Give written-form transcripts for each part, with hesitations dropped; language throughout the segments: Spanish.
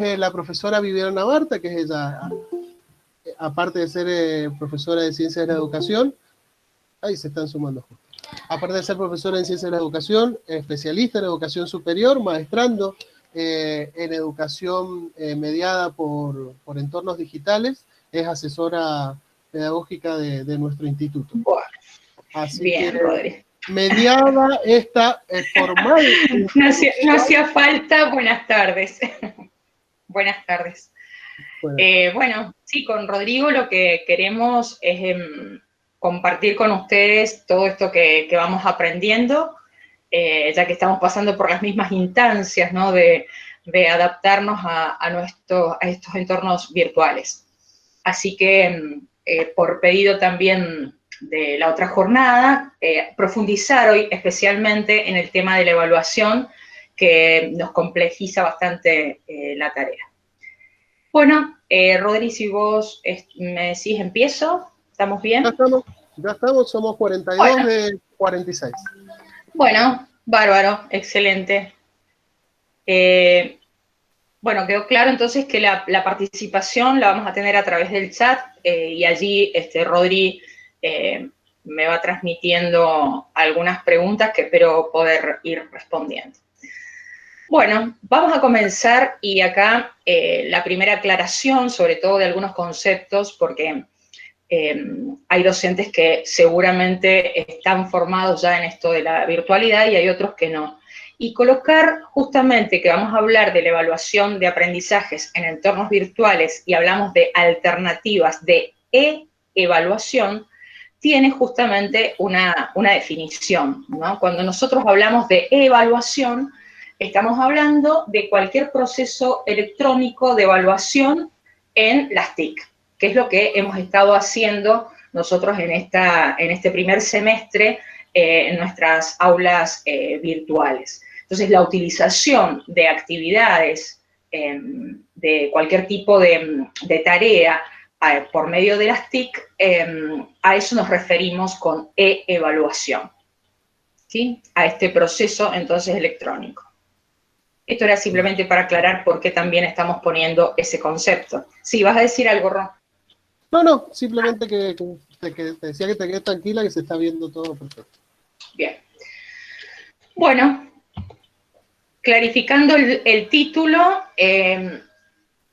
la profesora Viviana Navarta, que es ella, aparte de ser profesora de Ciencias de la Educación, ahí se están sumando. Aparte de ser profesora en Ciencias de la Educación, especialista en Educación Superior, maestrando en Educación mediada por entornos digitales, es asesora pedagógica de nuestro instituto. Bueno, así bien, que, Rodri. mediada esta formal. No hacía falta. Buenas tardes. Buenas tardes. Bueno, sí, con Rodrigo lo que queremos es compartir con ustedes todo esto que vamos aprendiendo, ya que estamos pasando por las mismas instancias, ¿no? de adaptarnos a estos entornos virtuales. Así que, por pedido también de la otra jornada, profundizar hoy especialmente en el tema de la evaluación, que nos complejiza bastante la tarea. Bueno, Rodri, si vos me decís empiezo, ¿estamos bien? Ya estamos, somos 42 bueno, de 46. Bueno, bárbaro, excelente. Bueno, quedó claro entonces que la participación la vamos a tener a través del chat y allí Rodri me va transmitiendo algunas preguntas que espero poder ir respondiendo. Bueno, vamos a comenzar y acá la primera aclaración, sobre todo de algunos conceptos, porque hay docentes que seguramente están formados ya en esto de la virtualidad y hay otros que no. Y colocar justamente que vamos a hablar de la evaluación de aprendizajes en entornos virtuales y hablamos de alternativas de evaluación, tiene justamente una definición, ¿no? Cuando nosotros hablamos de evaluación, estamos hablando de cualquier proceso electrónico de evaluación en las TIC, que es lo que hemos estado haciendo nosotros en este primer semestre en nuestras aulas virtuales. Entonces, la utilización de actividades de cualquier tipo de tarea por medio de las TIC, a eso nos referimos con e-evaluación, ¿sí? A este proceso, entonces, electrónico. Esto era simplemente para aclarar por qué también estamos poniendo ese concepto. Sí, ¿vas a decir algo, Ron? No, simplemente que te decía que te quedes tranquila, que se está viendo todo perfecto. Bien. Bueno, clarificando el título,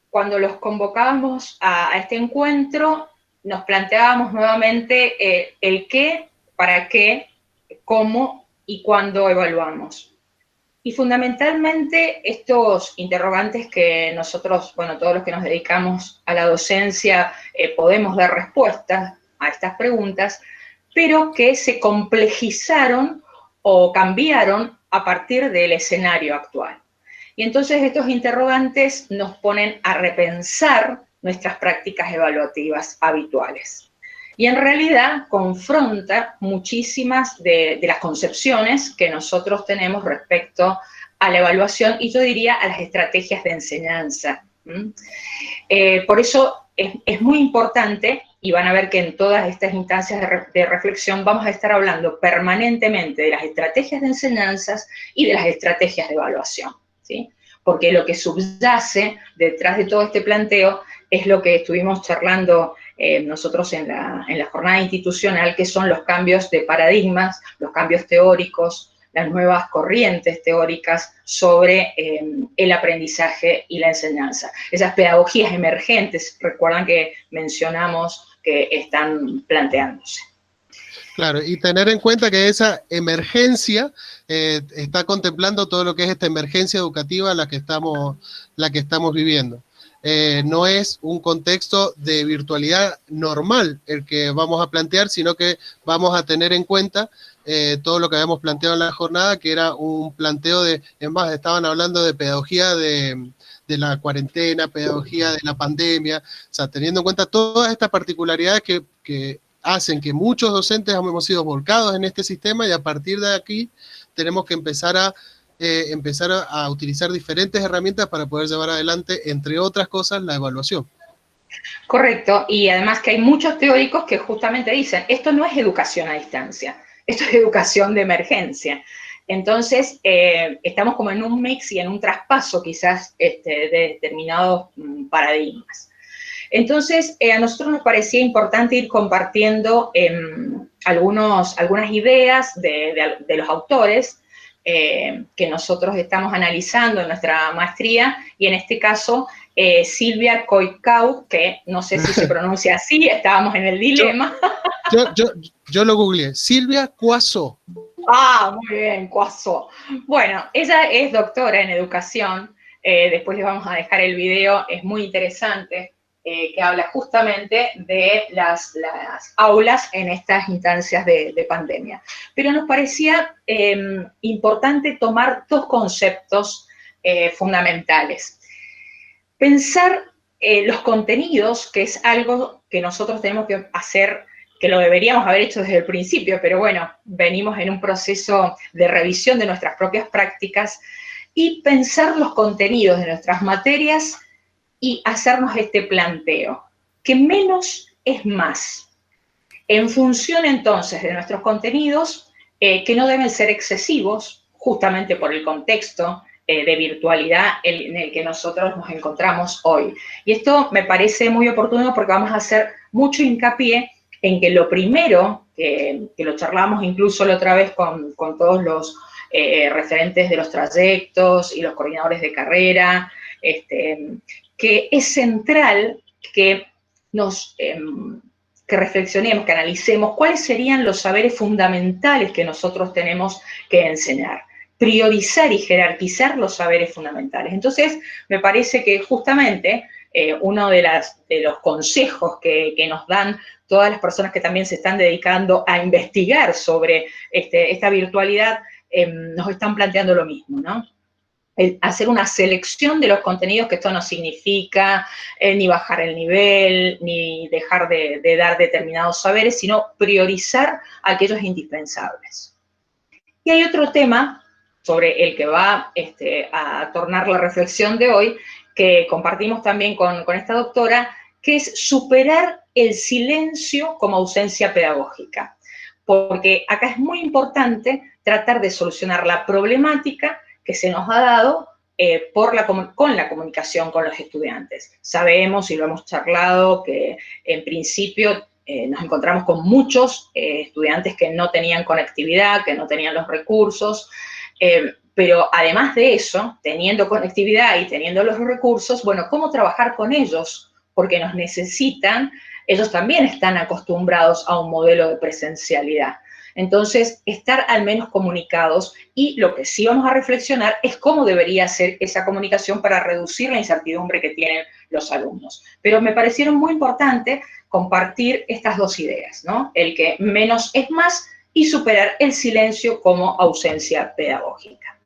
cuando los convocábamos a este encuentro, nos planteábamos nuevamente el qué, para qué, cómo y cuándo evaluamos. Y fundamentalmente estos interrogantes que nosotros, bueno, todos los que nos dedicamos a la docencia, podemos dar respuestas a estas preguntas, pero que se complejizaron o cambiaron a partir del escenario actual. Y entonces estos interrogantes nos ponen a repensar nuestras prácticas evaluativas habituales. Y en realidad confronta muchísimas de las concepciones que nosotros tenemos respecto a la evaluación y yo diría a las estrategias de enseñanza. Por eso es muy importante, y van a ver que en todas estas instancias de reflexión vamos a estar hablando permanentemente de las estrategias de enseñanzas y de las estrategias de evaluación, ¿sí? Porque lo que subyace detrás de todo este planteo es lo que estuvimos charlando nosotros en la jornada institucional, que son los cambios de paradigmas, los cambios teóricos, las nuevas corrientes teóricas sobre el aprendizaje y la enseñanza. Esas pedagogías emergentes, recuerdan que mencionamos que están planteándose. Claro, y tener en cuenta que esa emergencia está contemplando todo lo que es esta emergencia educativa la que estamos viviendo. No es un contexto de virtualidad normal el que vamos a plantear, sino que vamos a tener en cuenta todo lo que habíamos planteado en la jornada, que era un planteo es más, estaban hablando de pedagogía de la cuarentena, pedagogía de la pandemia, o sea, teniendo en cuenta todas estas particularidades que hacen que muchos docentes hemos sido volcados en este sistema y a partir de aquí tenemos que empezar a utilizar diferentes herramientas para poder llevar adelante, entre otras cosas, la evaluación. Correcto, y además que hay muchos teóricos que justamente dicen, esto no es educación a distancia, esto es educación de emergencia. Entonces, estamos como en un mix y en un traspaso quizás de determinados paradigmas. Entonces, a nosotros nos parecía importante ir compartiendo algunas ideas de los autores que nosotros estamos analizando en nuestra maestría, y en este caso, Silvia Coicau, que no sé si se pronuncia así, estábamos en el dilema. Yo lo googleé, Silvia Cuaso. Ah, muy bien, Cuaso. Bueno, ella es doctora en educación, después les vamos a dejar el video, es muy interesante, que habla justamente de las aulas en estas instancias de pandemia. Pero nos parecía importante tomar dos conceptos fundamentales. Pensar los contenidos, que es algo que nosotros tenemos que hacer, que lo deberíamos haber hecho desde el principio, pero bueno, venimos en un proceso de revisión de nuestras propias prácticas, y pensar los contenidos de nuestras materias y hacernos este planteo, que menos es más. En función entonces de nuestros contenidos, que no deben ser excesivos, justamente por el contexto de virtualidad en el que nosotros nos encontramos hoy. Y esto me parece muy oportuno porque vamos a hacer mucho hincapié en que lo primero, que lo charlamos incluso la otra vez con todos los referentes de los trayectos y los coordinadores de carrera, que es central que que reflexionemos, que analicemos cuáles serían los saberes fundamentales que nosotros tenemos que enseñar. Priorizar y jerarquizar los saberes fundamentales. Entonces, me parece que justamente uno de los consejos que nos dan todas las personas que también se están dedicando a investigar sobre esta virtualidad, nos están planteando lo mismo, ¿no? Hacer una selección de los contenidos, que esto no significa ni bajar el nivel, ni dejar de dar determinados saberes, sino priorizar aquellos indispensables. Y hay otro tema sobre el que va a tornar la reflexión de hoy, que compartimos también con esta doctora, que es superar el silencio como ausencia pedagógica. Porque acá es muy importante tratar de solucionar la problemática que se nos ha dado con la comunicación con los estudiantes. Sabemos, y lo hemos charlado, que en principio nos encontramos con muchos estudiantes que no tenían conectividad, que no tenían los recursos, pero además de eso, teniendo conectividad y teniendo los recursos, bueno, ¿cómo trabajar con ellos? Porque nos necesitan, ellos también están acostumbrados a un modelo de presencialidad. Entonces, estar al menos comunicados, y lo que sí vamos a reflexionar es cómo debería ser esa comunicación para reducir la incertidumbre que tienen los alumnos. Pero me parecieron muy importante compartir estas dos ideas, ¿no? El que menos es más y superar el silencio como ausencia pedagógica.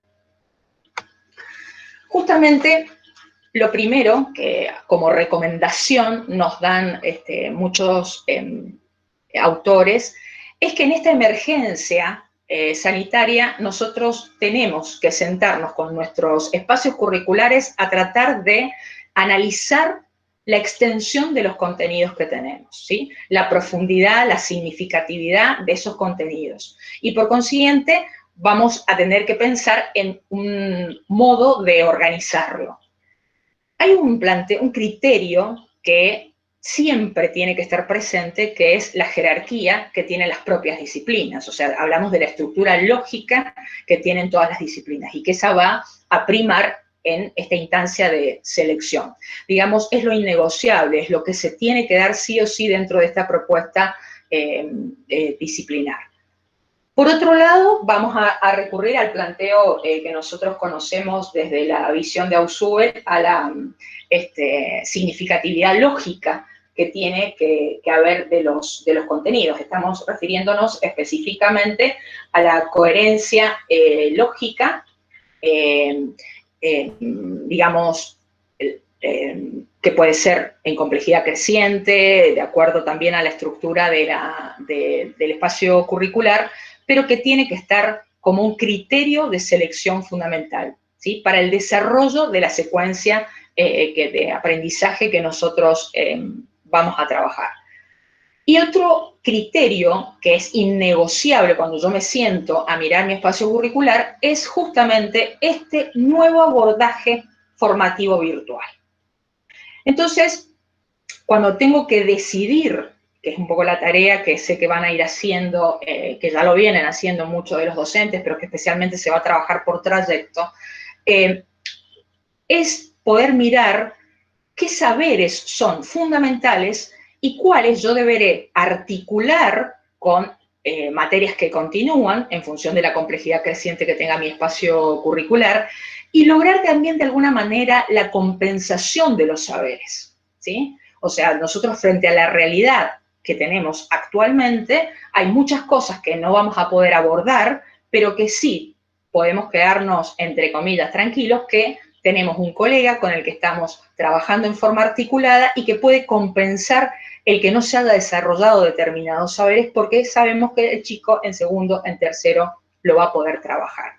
Justamente lo primero que como recomendación nos dan muchos autores es que en esta emergencia sanitaria nosotros tenemos que sentarnos con nuestros espacios curriculares a tratar de analizar la extensión de los contenidos que tenemos, ¿sí? La profundidad, la significatividad de esos contenidos. Y por consiguiente, vamos a tener que pensar en un modo de organizarlo. Hay un criterio que siempre tiene que estar presente, que es la jerarquía que tienen las propias disciplinas. O sea, hablamos de la estructura lógica que tienen todas las disciplinas y que esa va a primar en esta instancia de selección. Digamos, es lo innegociable, es lo que se tiene que dar sí o sí dentro de esta propuesta disciplinar. Por otro lado, vamos a recurrir al planteo que nosotros conocemos desde la visión de Ausubel, a la significatividad lógica que tiene que haber de los contenidos. Estamos refiriéndonos específicamente a la coherencia lógica, digamos, que puede ser en complejidad creciente, de acuerdo también a la estructura del espacio curricular, pero que tiene que estar como un criterio de selección fundamental, ¿sí? Para el desarrollo de la secuencia de aprendizaje que nosotros vamos a trabajar. Y otro criterio que es innegociable cuando yo me siento a mirar mi espacio curricular es justamente este nuevo abordaje formativo virtual. Entonces, cuando tengo que decidir, que es un poco la tarea que sé que van a ir haciendo, que ya lo vienen haciendo muchos de los docentes, pero que especialmente se va a trabajar por trayecto, es poder mirar qué saberes son fundamentales y cuáles yo deberé articular con materias que continúan en función de la complejidad creciente que tenga mi espacio curricular y lograr también de alguna manera la compensación de los saberes, ¿sí? O sea, nosotros frente a la realidad que tenemos actualmente, hay muchas cosas que no vamos a poder abordar, pero que sí podemos quedarnos, entre comillas, tranquilos, que tenemos un colega con el que estamos trabajando en forma articulada y que puede compensar el que no se haya desarrollado determinados saberes porque sabemos que el chico en segundo, en tercero, lo va a poder trabajar.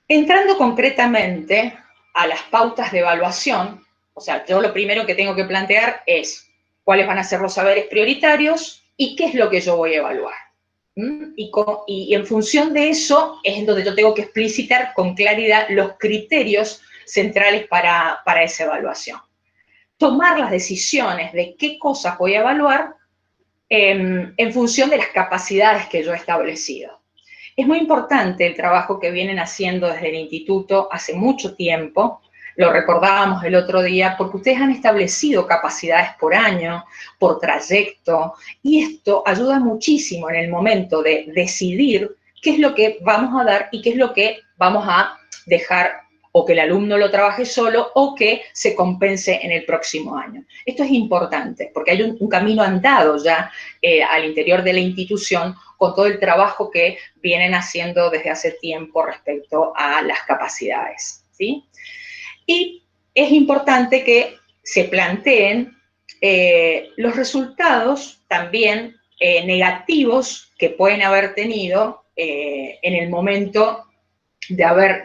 Entrando concretamente a las pautas de evaluación, o sea, yo lo primero que tengo que plantear es cuáles van a ser los saberes prioritarios y qué es lo que yo voy a evaluar. Y en función de eso es en donde yo tengo que explicitar con claridad los criterios centrales para esa evaluación. Tomar las decisiones de qué cosas voy a evaluar en función de las capacidades que yo he establecido. Es muy importante el trabajo que vienen haciendo desde el instituto hace mucho tiempo, lo recordábamos el otro día, porque ustedes han establecido capacidades por año, por trayecto, y esto ayuda muchísimo en el momento de decidir qué es lo que vamos a dar y qué es lo que vamos a dejar o que el alumno lo trabaje solo o que se compense en el próximo año. Esto es importante porque hay un camino andado ya al interior de la institución con todo el trabajo que vienen haciendo desde hace tiempo respecto a las capacidades, ¿sí? Y es importante que se planteen los resultados también negativos que pueden haber tenido en el momento de haber,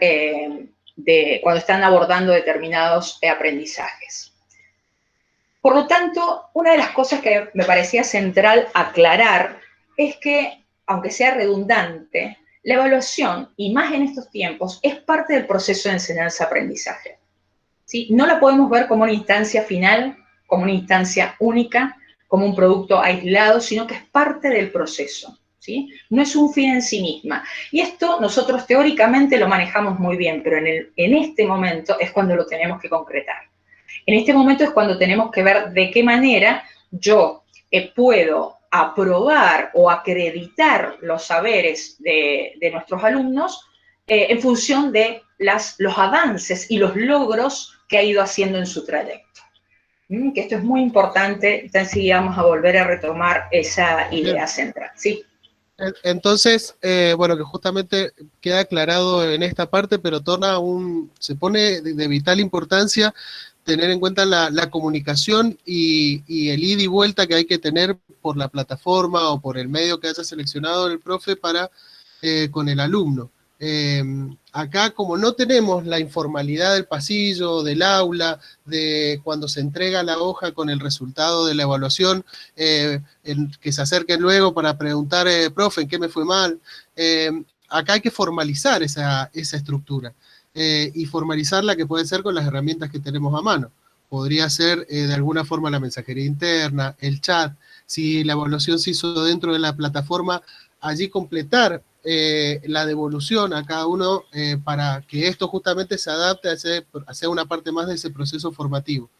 cuando están abordando determinados aprendizajes. Por lo tanto, una de las cosas que me parecía central aclarar es que, aunque sea redundante, la evaluación, y más en estos tiempos, es parte del proceso de enseñanza-aprendizaje. ¿Sí? No la podemos ver como una instancia final, como una instancia única, como un producto aislado, sino que es parte del proceso, ¿sí? No es un fin en sí misma. Y esto nosotros teóricamente lo manejamos muy bien, pero en este momento es cuando lo tenemos que concretar. En este momento es cuando tenemos que ver de qué manera yo puedo aprobar o acreditar los saberes de nuestros alumnos en función de los avances y los logros que ha ido haciendo en su trayecto. Que esto es muy importante, enseguida vamos a volver a retomar esa idea central. ¿Sí? Entonces, bueno, que justamente queda aclarado en esta parte, pero se pone de vital importancia tener en cuenta la comunicación y el ida y vuelta que hay que tener por la plataforma o por el medio que haya seleccionado el profe para con el alumno. Acá, como no tenemos la informalidad del pasillo, del aula, de cuando se entrega la hoja con el resultado de la evaluación, que se acerquen luego para preguntar, profe, ¿en qué me fue mal? Acá hay que formalizar esa estructura y formalizarla, que puede ser con las herramientas que tenemos a mano. Podría ser de alguna forma la mensajería interna, el chat. Si la evaluación se hizo dentro de la plataforma, allí completar la devolución a cada uno para que esto justamente se adapte a ser una parte más de ese proceso formativo.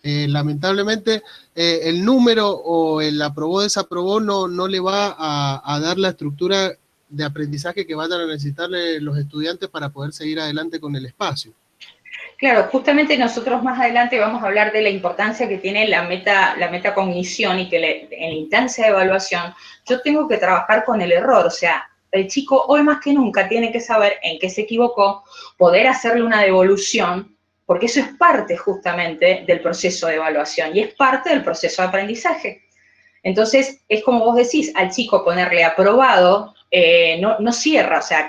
Lamentablemente el número o el aprobó desaprobó no le va a dar la estructura de aprendizaje que vayan a necesitar los estudiantes para poder seguir adelante con el espacio. Claro, justamente nosotros más adelante vamos a hablar de la importancia que tiene la metacognición y que en la instancia de evaluación yo tengo que trabajar con el error, o sea, el chico hoy más que nunca tiene que saber en qué se equivocó, poder hacerle una devolución, porque eso es parte justamente del proceso de evaluación y es parte del proceso de aprendizaje. Entonces, es como vos decís, al chico ponerle aprobado, no cierra, o sea,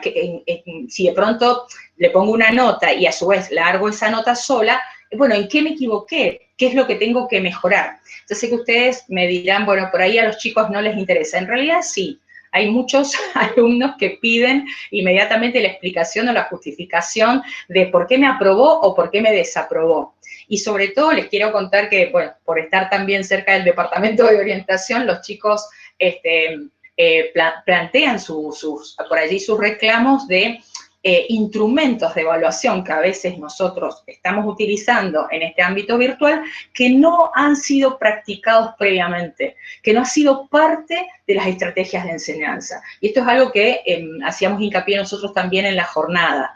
si de pronto le pongo una nota y a su vez largo esa nota sola, bueno, ¿en qué me equivoqué? ¿Qué es lo que tengo que mejorar? Yo sé que ustedes me dirán, bueno, por ahí a los chicos no les interesa. En realidad sí, hay muchos alumnos que piden inmediatamente la explicación o la justificación de por qué me aprobó o por qué me desaprobó. Y sobre todo les quiero contar que, bueno, por estar también cerca del departamento de orientación, los chicos plantean por allí sus reclamos de instrumentos de evaluación que a veces nosotros estamos utilizando en este ámbito virtual que no han sido practicados previamente, que no ha sido parte de las estrategias de enseñanza. Y esto es algo que hacíamos hincapié nosotros también en la jornada,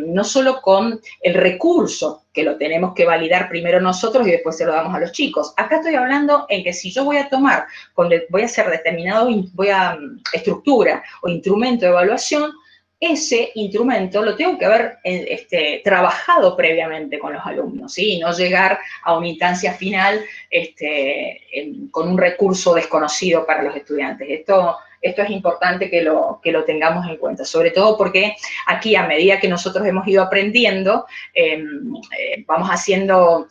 no solo con el recurso, que lo tenemos que validar primero nosotros y después se lo damos a los chicos. Acá estoy hablando en que si yo voy a tomar, voy a hacer determinado, estructura o instrumento de evaluación, ese instrumento lo tengo que haber trabajado previamente con los alumnos, ¿sí? Y no llegar a una instancia final con un recurso desconocido para los estudiantes. Esto es importante que lo tengamos en cuenta, sobre todo porque aquí, a medida que nosotros hemos ido aprendiendo, vamos haciendo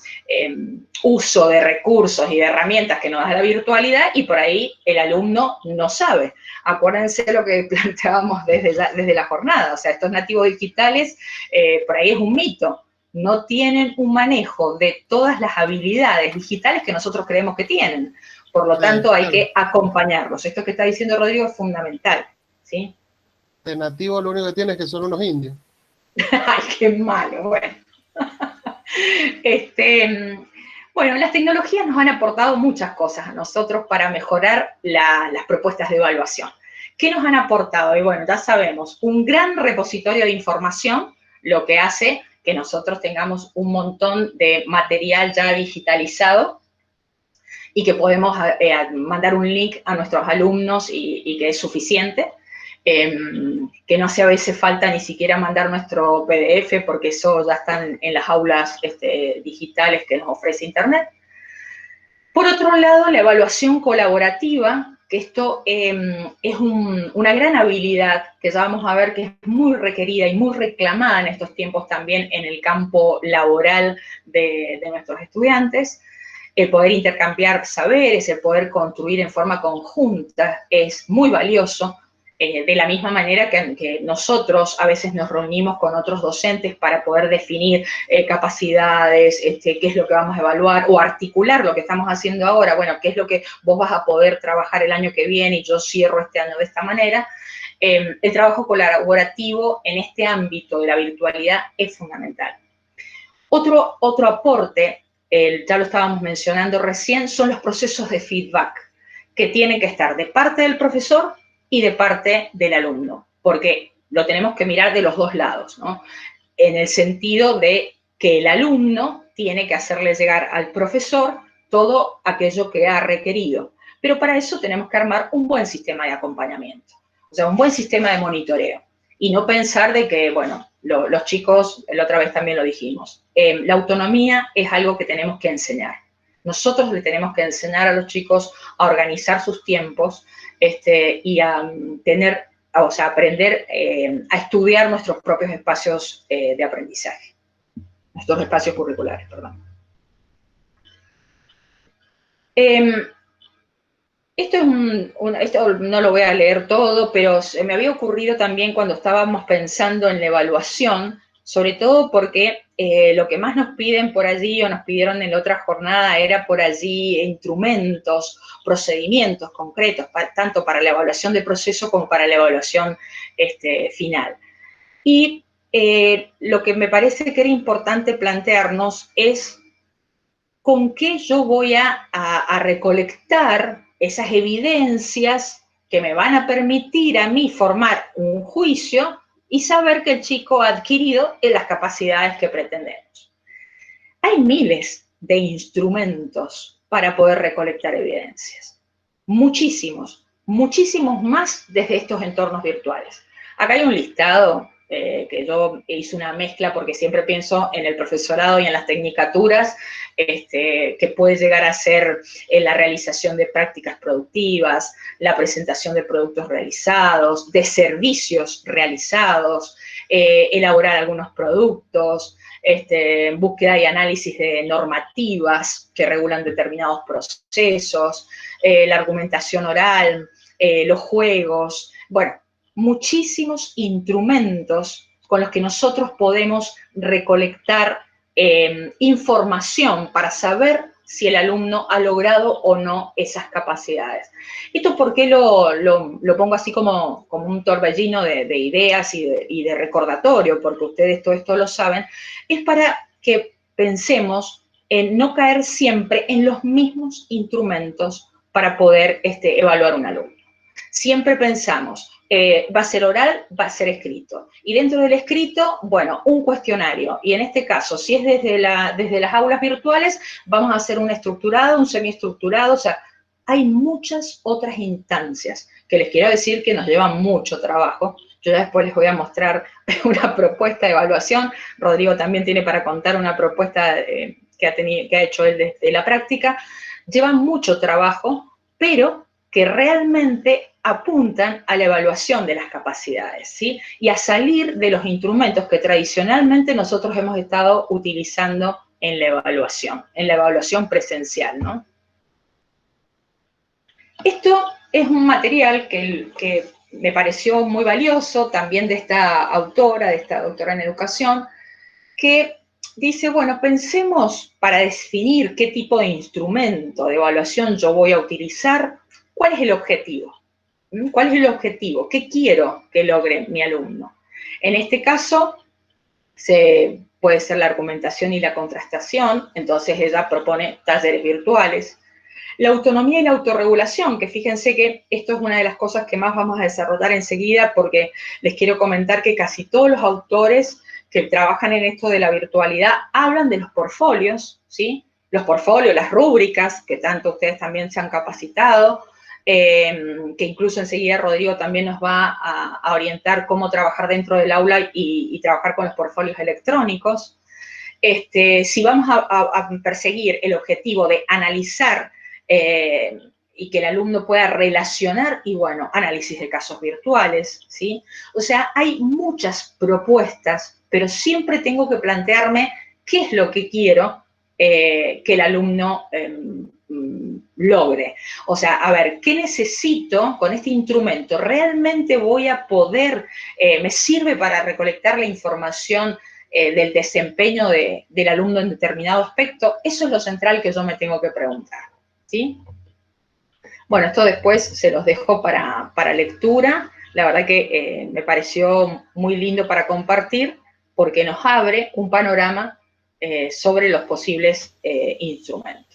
uso de recursos y de herramientas que nos da la virtualidad y por ahí el alumno no sabe. Acuérdense lo que planteábamos desde la jornada, o sea, estos nativos digitales, por ahí es un mito, no tienen un manejo de todas las habilidades digitales que nosotros creemos que tienen. Por lo tanto, hay que acompañarlos. Esto que está diciendo Rodrigo es fundamental, ¿sí? De nativo lo único que tiene es que son unos indios. ¡Ay, qué malo! Bueno. Bueno, las tecnologías nos han aportado muchas cosas a nosotros para mejorar las propuestas de evaluación. ¿Qué nos han aportado? Y bueno, ya sabemos, un gran repositorio de información, lo que hace que nosotros tengamos un montón de material ya digitalizado y que podemos mandar un link a nuestros alumnos y que es suficiente. Que no hace a veces falta ni siquiera mandar nuestro PDF porque eso ya está en las aulas digitales que nos ofrece Internet. Por otro lado, la evaluación colaborativa, que esto es una gran habilidad que ya vamos a ver que es muy requerida y muy reclamada en estos tiempos también en el campo laboral de nuestros estudiantes. El poder intercambiar saberes, el poder construir en forma conjunta es muy valioso. De la misma manera que nosotros a veces nos reunimos con otros docentes para poder definir capacidades, qué es lo que vamos a evaluar o articular lo que estamos haciendo ahora, bueno, qué es lo que vos vas a poder trabajar el año que viene y yo cierro este año de esta manera. El trabajo colaborativo en este ámbito de la virtualidad es fundamental. Otro aporte, ya lo estábamos mencionando recién, son los procesos de feedback que tienen que estar de parte del profesor y de parte del alumno, porque lo tenemos que mirar de los dos lados, ¿no? En el sentido de que el alumno tiene que hacerle llegar al profesor todo aquello que ha requerido, pero para eso tenemos que armar un buen sistema de acompañamiento, o sea, un buen sistema de monitoreo, y no pensar de que, bueno, los chicos, la otra vez también lo dijimos, la autonomía es algo que tenemos que enseñar. Nosotros le tenemos que enseñar a los chicos a organizar sus tiempos y a aprender a estudiar nuestros propios espacios de aprendizaje, nuestros espacios curriculares, perdón. Esto no lo voy a leer todo, pero se me había ocurrido también cuando estábamos pensando en la evaluación, sobre todo porque lo que más nos piden por allí o nos pidieron en la otra jornada era por allí instrumentos, procedimientos concretos, tanto para la evaluación de proceso como para la evaluación final. Y lo que me parece que era importante plantearnos es con qué yo voy a recolectar esas evidencias que me van a permitir a mí formar un juicio y saber que el chico ha adquirido las capacidades que pretendemos. Hay miles de instrumentos para poder recolectar evidencias. Muchísimos, muchísimos más desde estos entornos virtuales. Acá hay un listado que yo hice una mezcla porque siempre pienso en el profesorado y en las tecnicaturas, que puede llegar a ser la realización de prácticas productivas, la presentación de productos realizados, de servicios realizados, elaborar algunos productos, búsqueda y análisis de normativas que regulan determinados procesos, la argumentación oral, los juegos, bueno, muchísimos instrumentos con los que nosotros podemos recolectar información para saber si el alumno ha logrado o no esas capacidades. ¿Esto por qué lo pongo así como un torbellino de ideas y de recordatorio? Porque ustedes todo esto lo saben. Es para que pensemos en no caer siempre en los mismos instrumentos para poder evaluar un alumno. Siempre pensamos, va a ser oral, va a ser escrito. Y dentro del escrito, bueno, un cuestionario. Y en este caso, si es desde las aulas virtuales, vamos a hacer un estructurado, un semiestructurado. O sea, hay muchas otras instancias que les quiero decir que nos llevan mucho trabajo. Yo ya después les voy a mostrar una propuesta de evaluación. Rodrigo también tiene para contar una propuesta que ha hecho él desde la práctica. Llevan mucho trabajo, pero que realmente apuntan a la evaluación de las capacidades, ¿sí? Y a salir de los instrumentos que tradicionalmente nosotros hemos estado utilizando en la evaluación presencial, ¿no? Esto es un material que me pareció muy valioso, también de esta doctora en educación, que dice, bueno, pensemos para definir qué tipo de instrumento de evaluación yo voy a utilizar, ¿cuál es el objetivo? ¿Cuál es el objetivo? ¿Qué quiero que logre mi alumno? En este caso, puede ser la argumentación y la contrastación, entonces ella propone talleres virtuales. La autonomía y la autorregulación, que fíjense que esto es una de las cosas que más vamos a desarrollar enseguida, porque les quiero comentar que casi todos los autores que trabajan en esto de la virtualidad hablan de los portfolios, ¿sí? Los portfolios, las rúbricas, que tanto ustedes también se han capacitado, que incluso enseguida Rodrigo también nos va a orientar cómo trabajar dentro del aula y trabajar con los portfolios electrónicos. Si vamos a perseguir el objetivo de analizar y que el alumno pueda relacionar, y bueno, análisis de casos virtuales, ¿sí? O sea, hay muchas propuestas, pero siempre tengo que plantearme qué es lo que quiero que el alumno logre. O sea, a ver, ¿qué necesito con este instrumento? ¿Realmente voy a poder, me sirve para recolectar la información del desempeño del alumno en determinado aspecto? Eso es lo central que yo me tengo que preguntar, ¿sí? Bueno, esto después se los dejo para lectura. La verdad que me pareció muy lindo para compartir porque nos abre un panorama sobre los posibles instrumentos.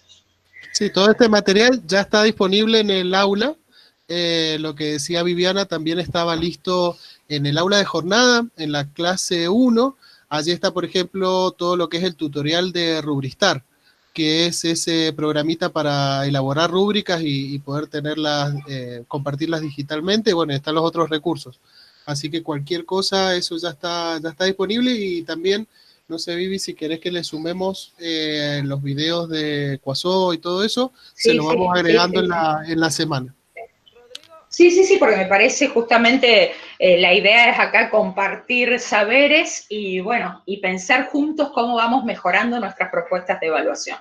Sí, todo este material ya está disponible en el aula. Lo que decía Viviana también estaba listo en el aula de jornada, en la clase 1. Allí está, por ejemplo, todo lo que es el tutorial de Rubristar, que es ese programita para elaborar rúbricas y poder tenerlas, compartirlas digitalmente. Bueno, están los otros recursos. Así que cualquier cosa, eso ya está disponible. Y también, no sé, Vivi, si querés que le sumemos los videos de Cuazó y todo eso, sí, se lo vamos agregando sí. En la semana. Sí, porque me parece justamente la idea es acá compartir saberes y, bueno, y pensar juntos cómo vamos mejorando nuestras propuestas de evaluación.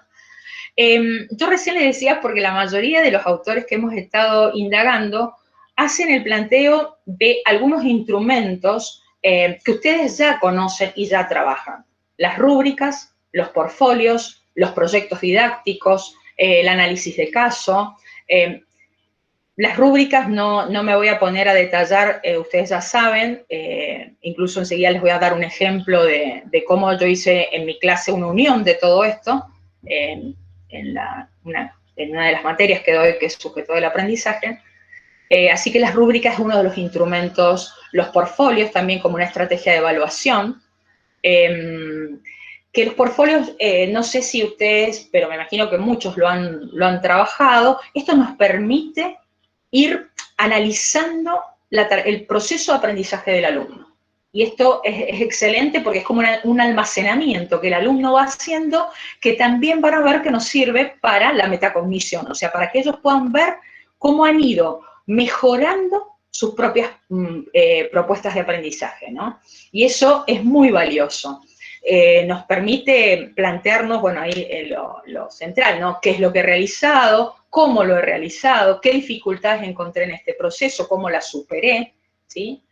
Yo recién les decía, porque la mayoría de los autores que hemos estado indagando hacen el planteo de algunos instrumentos que ustedes ya conocen y ya trabajan. Las rúbricas, los portfolios, los proyectos didácticos, el análisis de caso. Las rúbricas no me voy a poner a detallar, ustedes ya saben, incluso enseguida les voy a dar un ejemplo de cómo yo hice en mi clase una unión de todo esto, en una de las materias que doy, que es sujeto del aprendizaje. Así que las rúbricas es uno de los instrumentos, los portfolios también como una estrategia de evaluación, que los portfolios, no sé si ustedes, pero me imagino que muchos lo han trabajado, esto nos permite ir analizando el proceso de aprendizaje del alumno. Y esto es excelente porque es como un almacenamiento que el alumno va haciendo, que también van a ver que nos sirve para la metacognición, o sea, para que ellos puedan ver cómo han ido mejorando sus propias propuestas de aprendizaje, ¿no? Y eso es muy valioso. Nos permite plantearnos, bueno, ahí lo central, ¿no? ¿Qué es lo que he realizado? ¿Cómo lo he realizado? ¿Qué dificultades encontré en este proceso? ¿Cómo las superé? ¿Sí?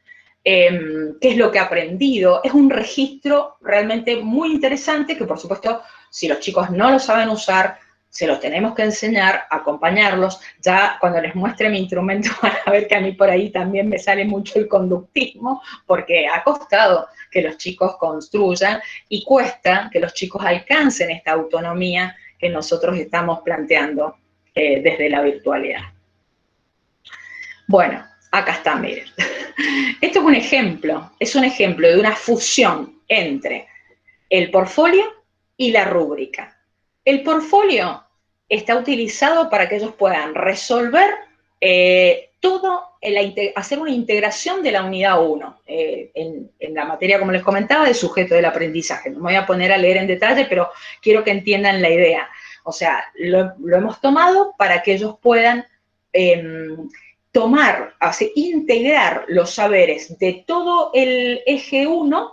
Qué es lo que he aprendido. Es un registro realmente muy interesante que, por supuesto, si los chicos no lo saben usar, se los tenemos que enseñar, acompañarlos. Ya cuando les muestre mi instrumento van a ver que a mí por ahí también me sale mucho el conductismo, porque ha costado que los chicos construyan y cuesta que los chicos alcancen esta autonomía que nosotros estamos planteando desde la virtualidad. Bueno, acá está, miren. Esto es un ejemplo de una fusión entre el portfolio y la rúbrica. El portfolio está utilizado para que ellos puedan resolver hacer una integración de la unidad 1 en la materia, como les comentaba, de sujeto del aprendizaje. No me voy a poner a leer en detalle, pero quiero que entiendan la idea. O sea, lo hemos tomado para que ellos puedan integrar los saberes de todo el eje 1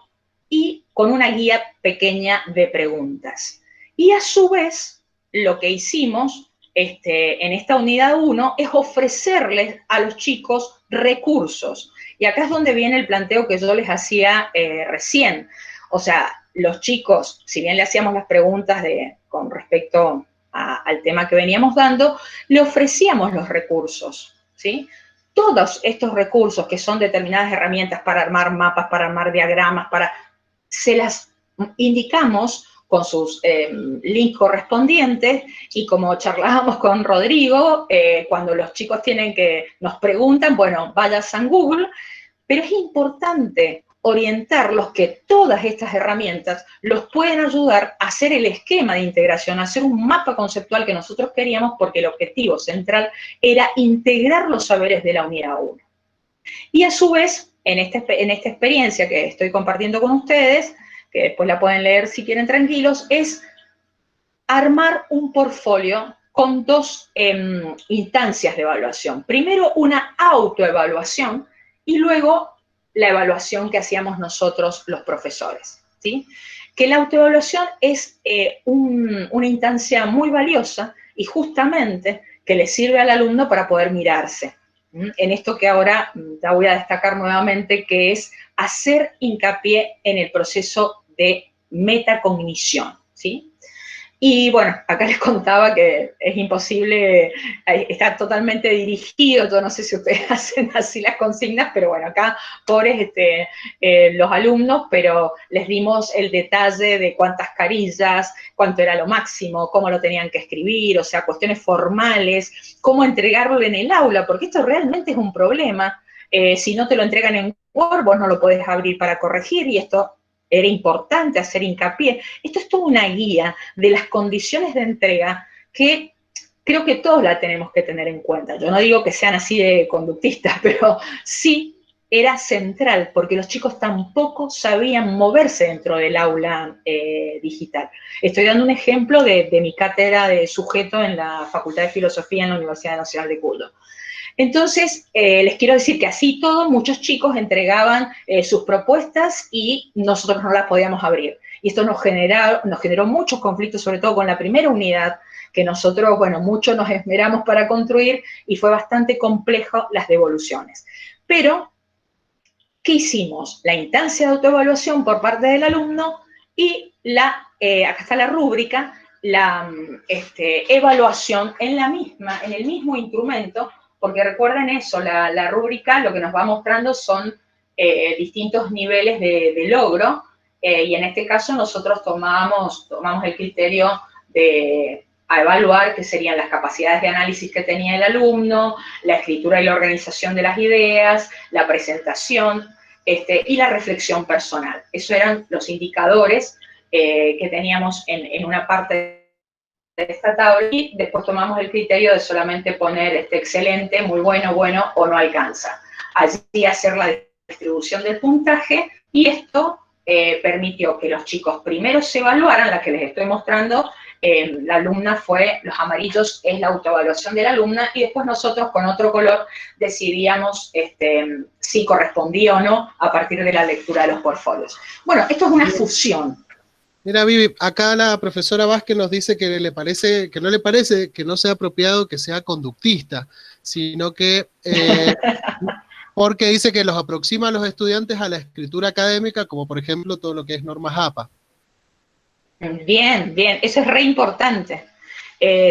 y con una guía pequeña de preguntas. Y a su vez, lo que hicimos en esta unidad 1 es ofrecerles a los chicos recursos. Y acá es donde viene el planteo que yo les hacía recién. O sea, los chicos, si bien le hacíamos las preguntas con respecto al tema que veníamos dando, le ofrecíamos los recursos, ¿sí? Todos estos recursos que son determinadas herramientas para armar mapas, para armar diagramas, se las indicamos con sus links correspondientes y como charlábamos con Rodrigo, cuando los chicos nos preguntan, bueno, vayas a Google, pero es importante orientarlos que todas estas herramientas los pueden ayudar a hacer el esquema de integración, a hacer un mapa conceptual que nosotros queríamos porque el objetivo central era integrar los saberes de la unidad 1. Y a su vez, en esta experiencia que estoy compartiendo con ustedes, que después la pueden leer si quieren tranquilos, es armar un portfolio con dos instancias de evaluación. Primero, una autoevaluación y luego la evaluación que hacíamos nosotros los profesores, ¿sí? Que la autoevaluación es una instancia muy valiosa y justamente que le sirve al alumno para poder mirarse. En esto que ahora ya voy a destacar nuevamente, que es hacer hincapié en el proceso de metacognición, ¿sí? Y bueno, acá les contaba que es imposible, está totalmente dirigido, yo no sé si ustedes hacen así las consignas, pero bueno, acá pobres los alumnos, pero les dimos el detalle de cuántas carillas, cuánto era lo máximo, cómo lo tenían que escribir, o sea, cuestiones formales, cómo entregarlo en el aula, porque esto realmente es un problema. Si no te lo entregan en Word, vos no lo podés abrir para corregir y esto era importante hacer hincapié. Esto es toda una guía de las condiciones de entrega que creo que todos la tenemos que tener en cuenta. Yo no digo que sean así de conductistas, pero sí era central, porque los chicos tampoco sabían moverse dentro del aula digital. Estoy dando un ejemplo de mi cátedra de sujeto en la Facultad de Filosofía en la Universidad Nacional de Cuyo. Entonces, les quiero decir que así todo, muchos chicos entregaban sus propuestas y nosotros no las podíamos abrir. Y esto nos generó muchos conflictos, sobre todo con la primera unidad, que nosotros, bueno, mucho nos esmeramos para construir y fue bastante complejo las devoluciones. Pero, ¿qué hicimos? La instancia de autoevaluación por parte del alumno y acá está la rúbrica, la evaluación en el mismo instrumento, porque recuerden eso, la rúbrica lo que nos va mostrando son distintos niveles de logro, y en este caso nosotros tomamos el criterio a evaluar, que serían las capacidades de análisis que tenía el alumno, la escritura y la organización de las ideas, la presentación y la reflexión personal. Esos eran los indicadores que teníamos en una parte de esta tabla y después tomamos el criterio de solamente poner excelente, muy bueno, bueno o no alcanza. Allí hacer la distribución del puntaje Y esto permitió que los chicos primero se evaluaran, la que les estoy mostrando, la alumna fue, los amarillos es la autoevaluación de la alumna, y después nosotros con otro color decidíamos si correspondía o no a partir de la lectura de los portfolios. Bueno, esto es una fusión. Mira, Vivi, acá la profesora Vázquez nos dice que no le parece que no sea apropiado que sea conductista, sino que porque dice que los aproxima a los estudiantes a la escritura académica, como por ejemplo todo lo que es normas APA. Bien, bien, eso es re importante.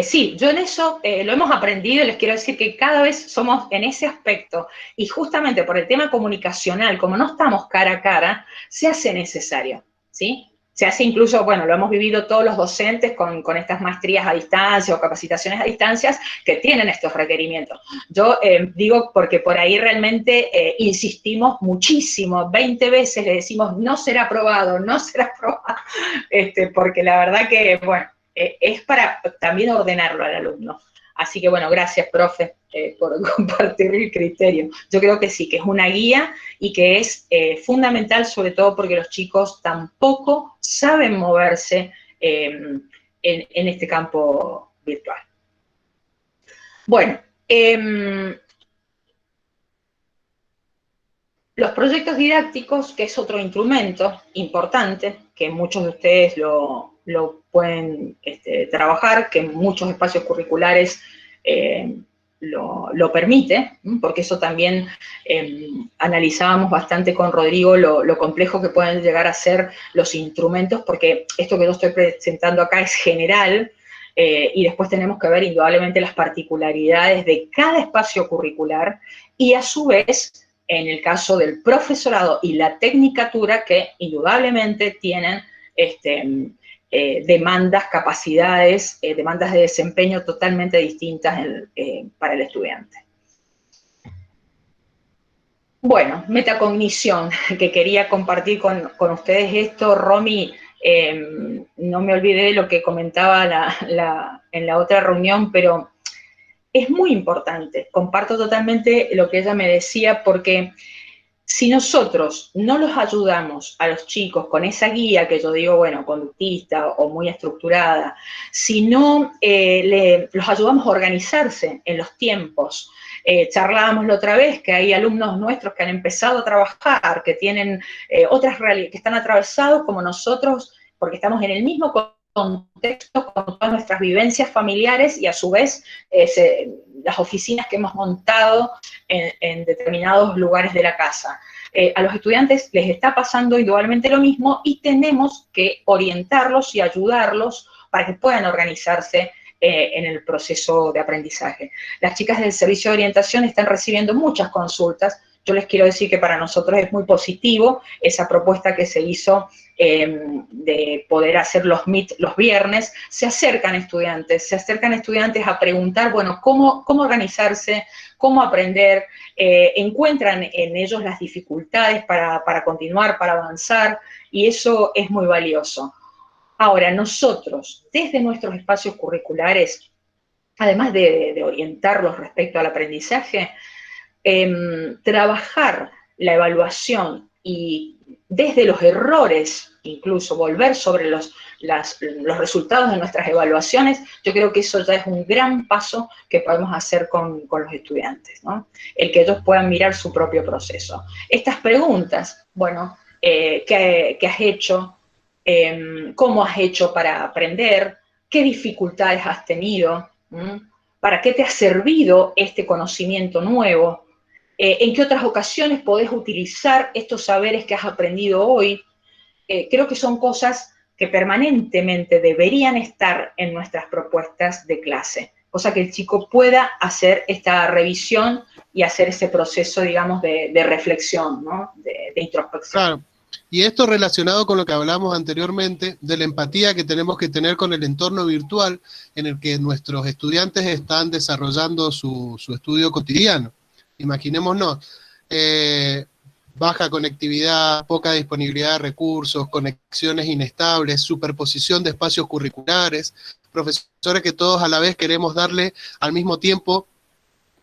Sí, yo en eso lo hemos aprendido y les quiero decir que cada vez somos en ese aspecto, y justamente por el tema comunicacional, como no estamos cara a cara, se hace necesario, ¿sí? Se hace incluso, bueno, lo hemos vivido todos los docentes con estas maestrías a distancia o capacitaciones a distancias que tienen estos requerimientos. Yo digo porque por ahí realmente insistimos muchísimo, 20 veces le decimos no será aprobado, no será aprobado, porque la verdad que, bueno, es para también ordenarlo al alumno. Así que, bueno, gracias, profe, por compartir el criterio. Yo creo que sí, que es una guía y que es fundamental, sobre todo porque los chicos tampoco saben moverse en este campo virtual. Bueno, los proyectos didácticos, que es otro instrumento importante, que muchos de ustedes lo pueden trabajar, que en muchos espacios curriculares lo permite, porque eso también analizábamos bastante con Rodrigo lo complejo que pueden llegar a ser los instrumentos, porque esto que yo estoy presentando acá es general, y después tenemos que ver indudablemente las particularidades de cada espacio curricular, y a su vez, en el caso del profesorado y la tecnicatura, que indudablemente tienen demandas, capacidades, demandas de desempeño totalmente distintas para el estudiante. Bueno, metacognición, que quería compartir con ustedes esto. Romy, no me olvidé de lo que comentaba en la otra reunión, pero es muy importante. Comparto totalmente lo que ella me decía, porque si nosotros no los ayudamos a los chicos con esa guía que yo digo, bueno, conductista o muy estructurada, si no los ayudamos a organizarse en los tiempos, charlábamos la otra vez que hay alumnos nuestros que han empezado a trabajar, que tienen otras realidades, que están atravesados como nosotros, porque estamos en el mismo contexto con todas nuestras vivencias familiares, y a su vez las oficinas que hemos montado en determinados lugares de la casa. A los estudiantes les está pasando indudablemente lo mismo, y tenemos que orientarlos y ayudarlos para que puedan organizarse en el proceso de aprendizaje. Las chicas del servicio de orientación están recibiendo muchas consultas. Yo les quiero decir que para nosotros es muy positivo esa propuesta que se hizo de poder hacer los meet los viernes. Se acercan estudiantes a preguntar, bueno, cómo organizarse, cómo aprender, encuentran en ellos las dificultades para continuar, para avanzar, y eso es muy valioso. Ahora, nosotros, desde nuestros espacios curriculares, además de orientarlos respecto al aprendizaje, trabajar la evaluación y desde los errores, incluso volver sobre los resultados de nuestras evaluaciones, yo creo que eso ya es un gran paso que podemos hacer con los estudiantes, ¿no? El que ellos puedan mirar su propio proceso. Estas preguntas, bueno, ¿qué has hecho? ¿Cómo has hecho para aprender? ¿Qué dificultades has tenido? ¿Para qué te ha servido este conocimiento nuevo? ¿En qué otras ocasiones podés utilizar estos saberes que has aprendido hoy? Creo que son cosas que permanentemente deberían estar en nuestras propuestas de clase, cosa que el chico pueda hacer esta revisión y hacer ese proceso, digamos, de reflexión, ¿no? de introspección. Claro. Y esto relacionado con lo que hablamos anteriormente, de la empatía que tenemos que tener con el entorno virtual en el que nuestros estudiantes están desarrollando su estudio cotidiano. Imaginémonos, baja conectividad, poca disponibilidad de recursos, conexiones inestables, superposición de espacios curriculares, profesores que todos a la vez queremos darle al mismo tiempo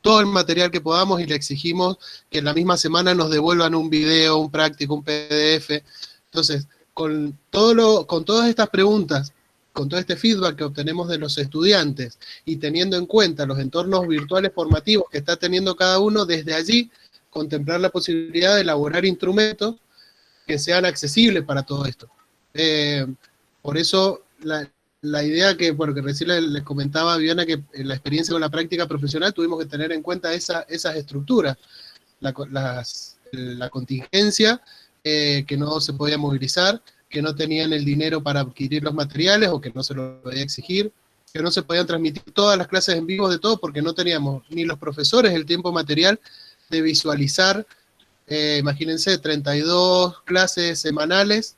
todo el material que podamos y le exigimos que en la misma semana nos devuelvan un video, un práctico, un PDF. Entonces, con todas estas preguntas, con todo este feedback que obtenemos de los estudiantes y teniendo en cuenta los entornos virtuales formativos que está teniendo cada uno, desde allí contemplar la posibilidad de elaborar instrumentos que sean accesibles para todo esto. Por eso la idea que, bueno, que recién les comentaba a Viviana, que en la experiencia con la práctica profesional tuvimos que tener en cuenta esas estructuras, la contingencia, que no se podía movilizar, que no tenían el dinero para adquirir los materiales o que no se lo podía exigir, que no se podían transmitir todas las clases en vivo de todo porque no teníamos ni los profesores el tiempo material de visualizar, imagínense, 32 clases semanales,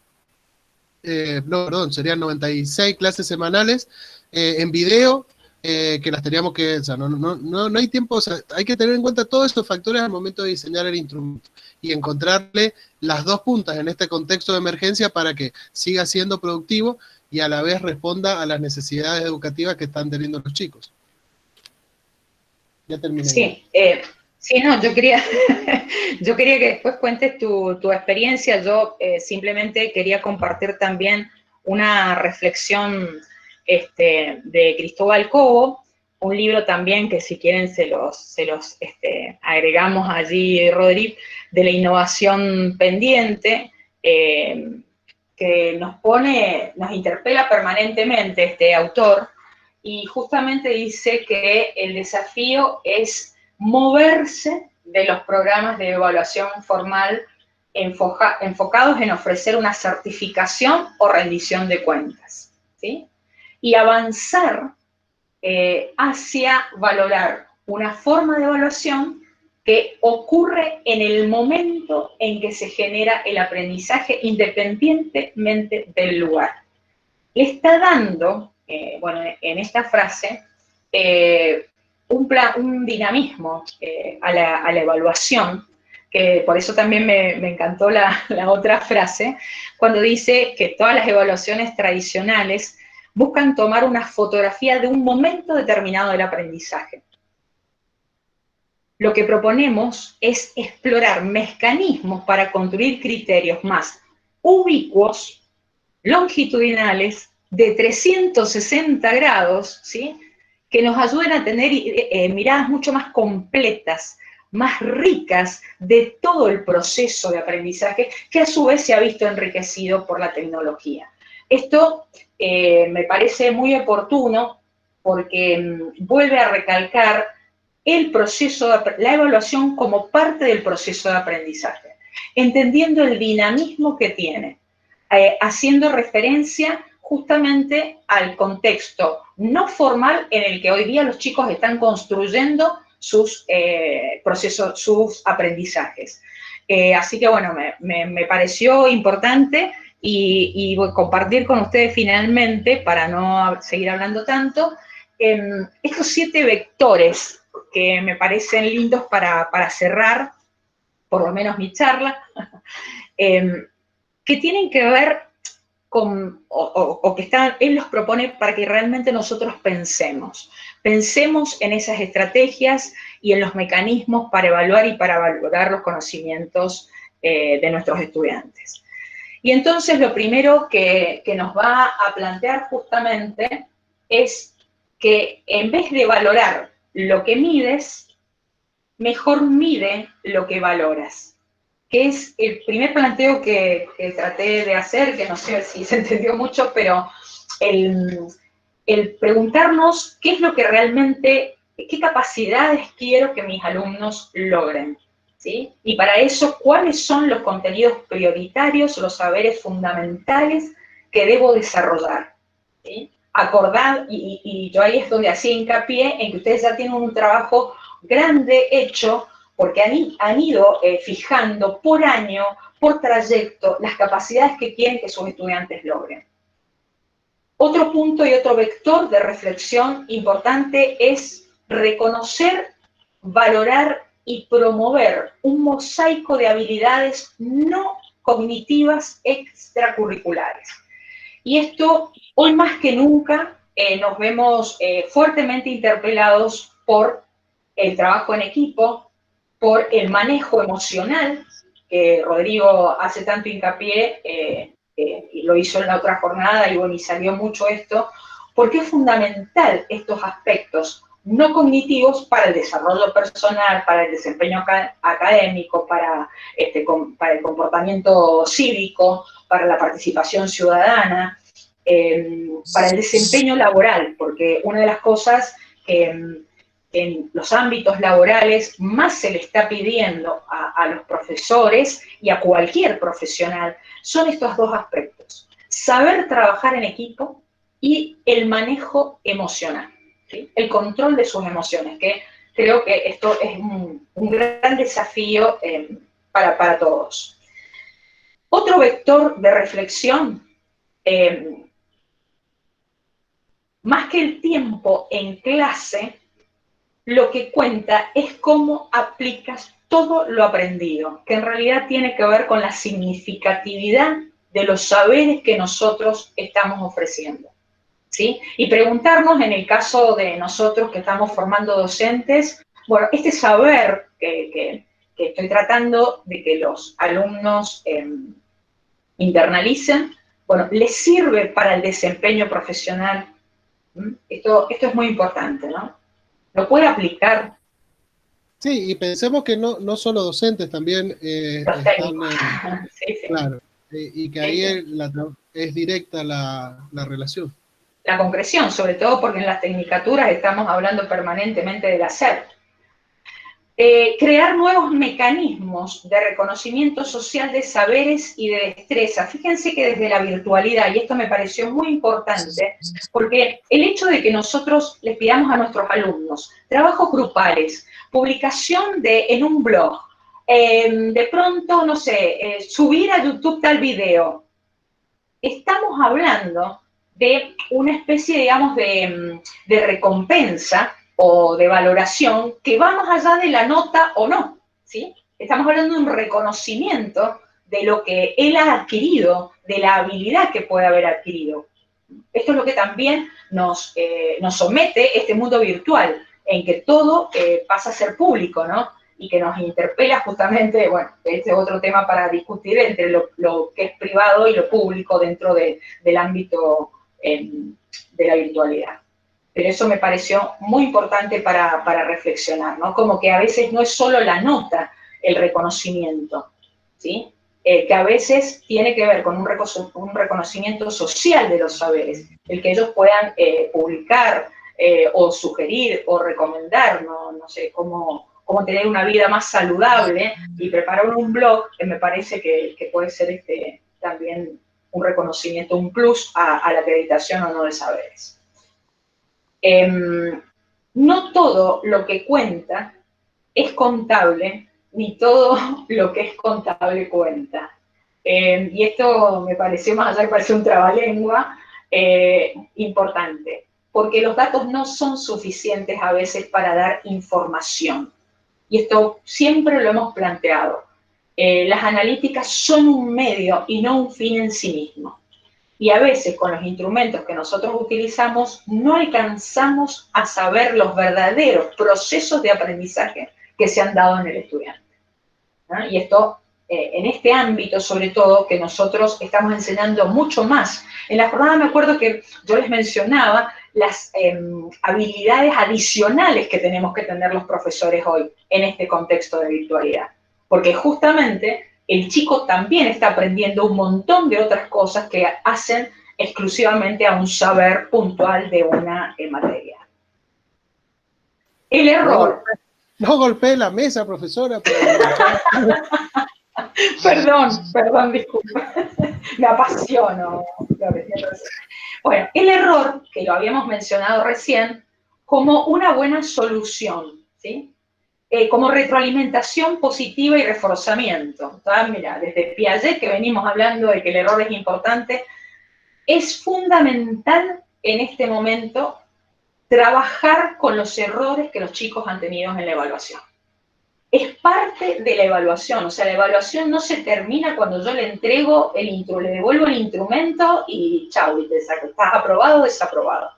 no, perdón, serían 96 clases semanales en video, que las teníamos que, o sea, no hay tiempo, o sea, hay que tener en cuenta todos estos factores al momento de diseñar el instrumento y encontrarle las dos puntas en este contexto de emergencia para que siga siendo productivo y a la vez responda a las necesidades educativas que están teniendo los chicos. Ya terminé. Sí, sí, no, yo quería, yo quería que después cuentes tu experiencia. Yo simplemente quería compartir también una reflexión de Cristóbal Cobo, un libro también que si quieren se los agregamos allí, Rodri, de la innovación pendiente, que nos interpela permanentemente este autor, y justamente dice que el desafío es moverse de los programas de evaluación formal enfocados en ofrecer una certificación o rendición de cuentas, ¿sí? Y avanzar hacia valorar una forma de evaluación que ocurre en el momento en que se genera el aprendizaje independientemente del lugar. Le está dando, bueno, en esta frase, un dinamismo a la evaluación, que por eso también me encantó la otra frase, cuando dice que todas las evaluaciones tradicionales buscan tomar una fotografía de un momento determinado del aprendizaje. Lo que proponemos es explorar mecanismos para construir criterios más ubicuos, longitudinales, de 360 grados, ¿sí? Que nos ayuden a tener miradas mucho más completas, más ricas de todo el proceso de aprendizaje, que a su vez se ha visto enriquecido por la tecnología. Esto me parece muy oportuno porque vuelve a recalcar el proceso, la evaluación como parte del proceso de aprendizaje, entendiendo el dinamismo que tiene, haciendo referencia justamente al contexto no formal en el que hoy día los chicos están construyendo sus procesos, sus aprendizajes. Así que bueno, me pareció importante y voy a compartir con ustedes finalmente, para no seguir hablando tanto, estos 7 vectores que me parecen lindos para cerrar, por lo menos mi charla, que tienen que ver con, o que están, él los propone para que realmente nosotros pensemos en esas estrategias y en los mecanismos para evaluar y para valorar los conocimientos de nuestros estudiantes. Y entonces lo primero que nos va a plantear justamente es que en vez de valorar lo que mides, mejor mide lo que valoras, que es el primer planteo que traté de hacer, que no sé si se entendió mucho, pero el preguntarnos qué es lo que realmente, qué capacidades quiero que mis alumnos logren, ¿sí? Y para eso, ¿cuáles son los contenidos prioritarios, los saberes fundamentales que debo desarrollar? ¿Sí? Acordar, y yo ahí es donde hacía hincapié en que ustedes ya tienen un trabajo grande hecho, porque han ido fijando por año, por trayecto, las capacidades que quieren que sus estudiantes logren. Otro punto y otro vector de reflexión importante es reconocer, valorar y promover un mosaico de habilidades no cognitivas extracurriculares. Y esto, hoy más que nunca, nos vemos fuertemente interpelados por el trabajo en equipo, por el manejo emocional, que Rodrigo hace tanto hincapié, y lo hizo en la otra jornada, y bueno, y salió mucho esto, porque es fundamental estos aspectos no cognitivos para el desarrollo personal, para el desempeño académico, para el comportamiento cívico, para la participación ciudadana, para el desempeño laboral, porque una de las cosas que en los ámbitos laborales más se le está pidiendo a los profesores y a cualquier profesional son estos dos aspectos: saber trabajar en equipo y el manejo emocional, ¿sí? El control de sus emociones, que creo que esto es un gran desafío para todos. Otro vector de reflexión, más que el tiempo en clase, lo que cuenta es cómo aplicas todo lo aprendido, que en realidad tiene que ver con la significatividad de los saberes que nosotros estamos ofreciendo, ¿sí? Y preguntarnos, en el caso de nosotros que estamos formando docentes, bueno, este saber que estoy tratando de que los alumnos internalicen, bueno, ¿les sirve para el desempeño profesional? Esto es muy importante, ¿no? ¿Lo puede aplicar? Sí, y pensemos que no solo docentes, también Los están, técnicos. Sí, sí. claro, y que Sí, ahí sí. es directa la relación. La concreción, sobre todo porque en las tecnicaturas estamos hablando permanentemente del hacer. Crear nuevos mecanismos de reconocimiento social de saberes y de destreza. Fíjense que desde la virtualidad, y esto me pareció muy importante, porque el hecho de que nosotros les pidamos a nuestros alumnos trabajos grupales, publicación en un blog, de pronto, no sé, subir a YouTube tal video, estamos hablando de una especie, digamos, de recompensa o de valoración que va más allá de la nota o no, ¿sí? Estamos hablando de un reconocimiento de lo que él ha adquirido, de la habilidad que puede haber adquirido. Esto es lo que también nos somete este mundo virtual, en que todo pasa a ser público, ¿no? Y que nos interpela justamente, bueno, este es otro tema para discutir entre lo que es privado y lo público dentro del ámbito de la virtualidad. Pero eso me pareció muy importante para reflexionar, ¿no? Como que a veces no es solo la nota el reconocimiento, ¿sí? Que a veces tiene que ver con un reconocimiento social de los saberes, el que ellos puedan publicar o sugerir o recomendar, no sé, cómo tener una vida más saludable, y preparar un blog, que me parece que puede ser también un reconocimiento, un plus a la acreditación o no de saberes. No todo lo que cuenta es contable, ni todo lo que es contable cuenta. Y esto me pareció, más allá de parecer un trabalengua, importante, porque los datos no son suficientes a veces para dar información. Y esto siempre lo hemos planteado. Las analíticas son un medio y no un fin en sí mismo. Y a veces con los instrumentos que nosotros utilizamos no alcanzamos a saber los verdaderos procesos de aprendizaje que se han dado en el estudiante, ¿no? Y esto, en este ámbito sobre todo, que nosotros estamos enseñando mucho más. En la jornada me acuerdo que yo les mencionaba las habilidades adicionales que tenemos que tener los profesores hoy en este contexto de virtualidad. Porque justamente el chico también está aprendiendo un montón de otras cosas que hacen exclusivamente a un saber puntual de una materia. El error. No golpee la mesa, profesora. Perdón, disculpa. Me apasiono. Bueno, el error, que lo habíamos mencionado recién, como una buena solución, ¿sí? Como retroalimentación positiva y reforzamiento. Entonces, mira, desde Piaget, que venimos hablando de que el error es importante, es fundamental en este momento trabajar con los errores que los chicos han tenido en la evaluación. Es parte de la evaluación, o sea, la evaluación no se termina cuando yo le entrego le devuelvo el instrumento y chau, y te saco, estás aprobado o desaprobado.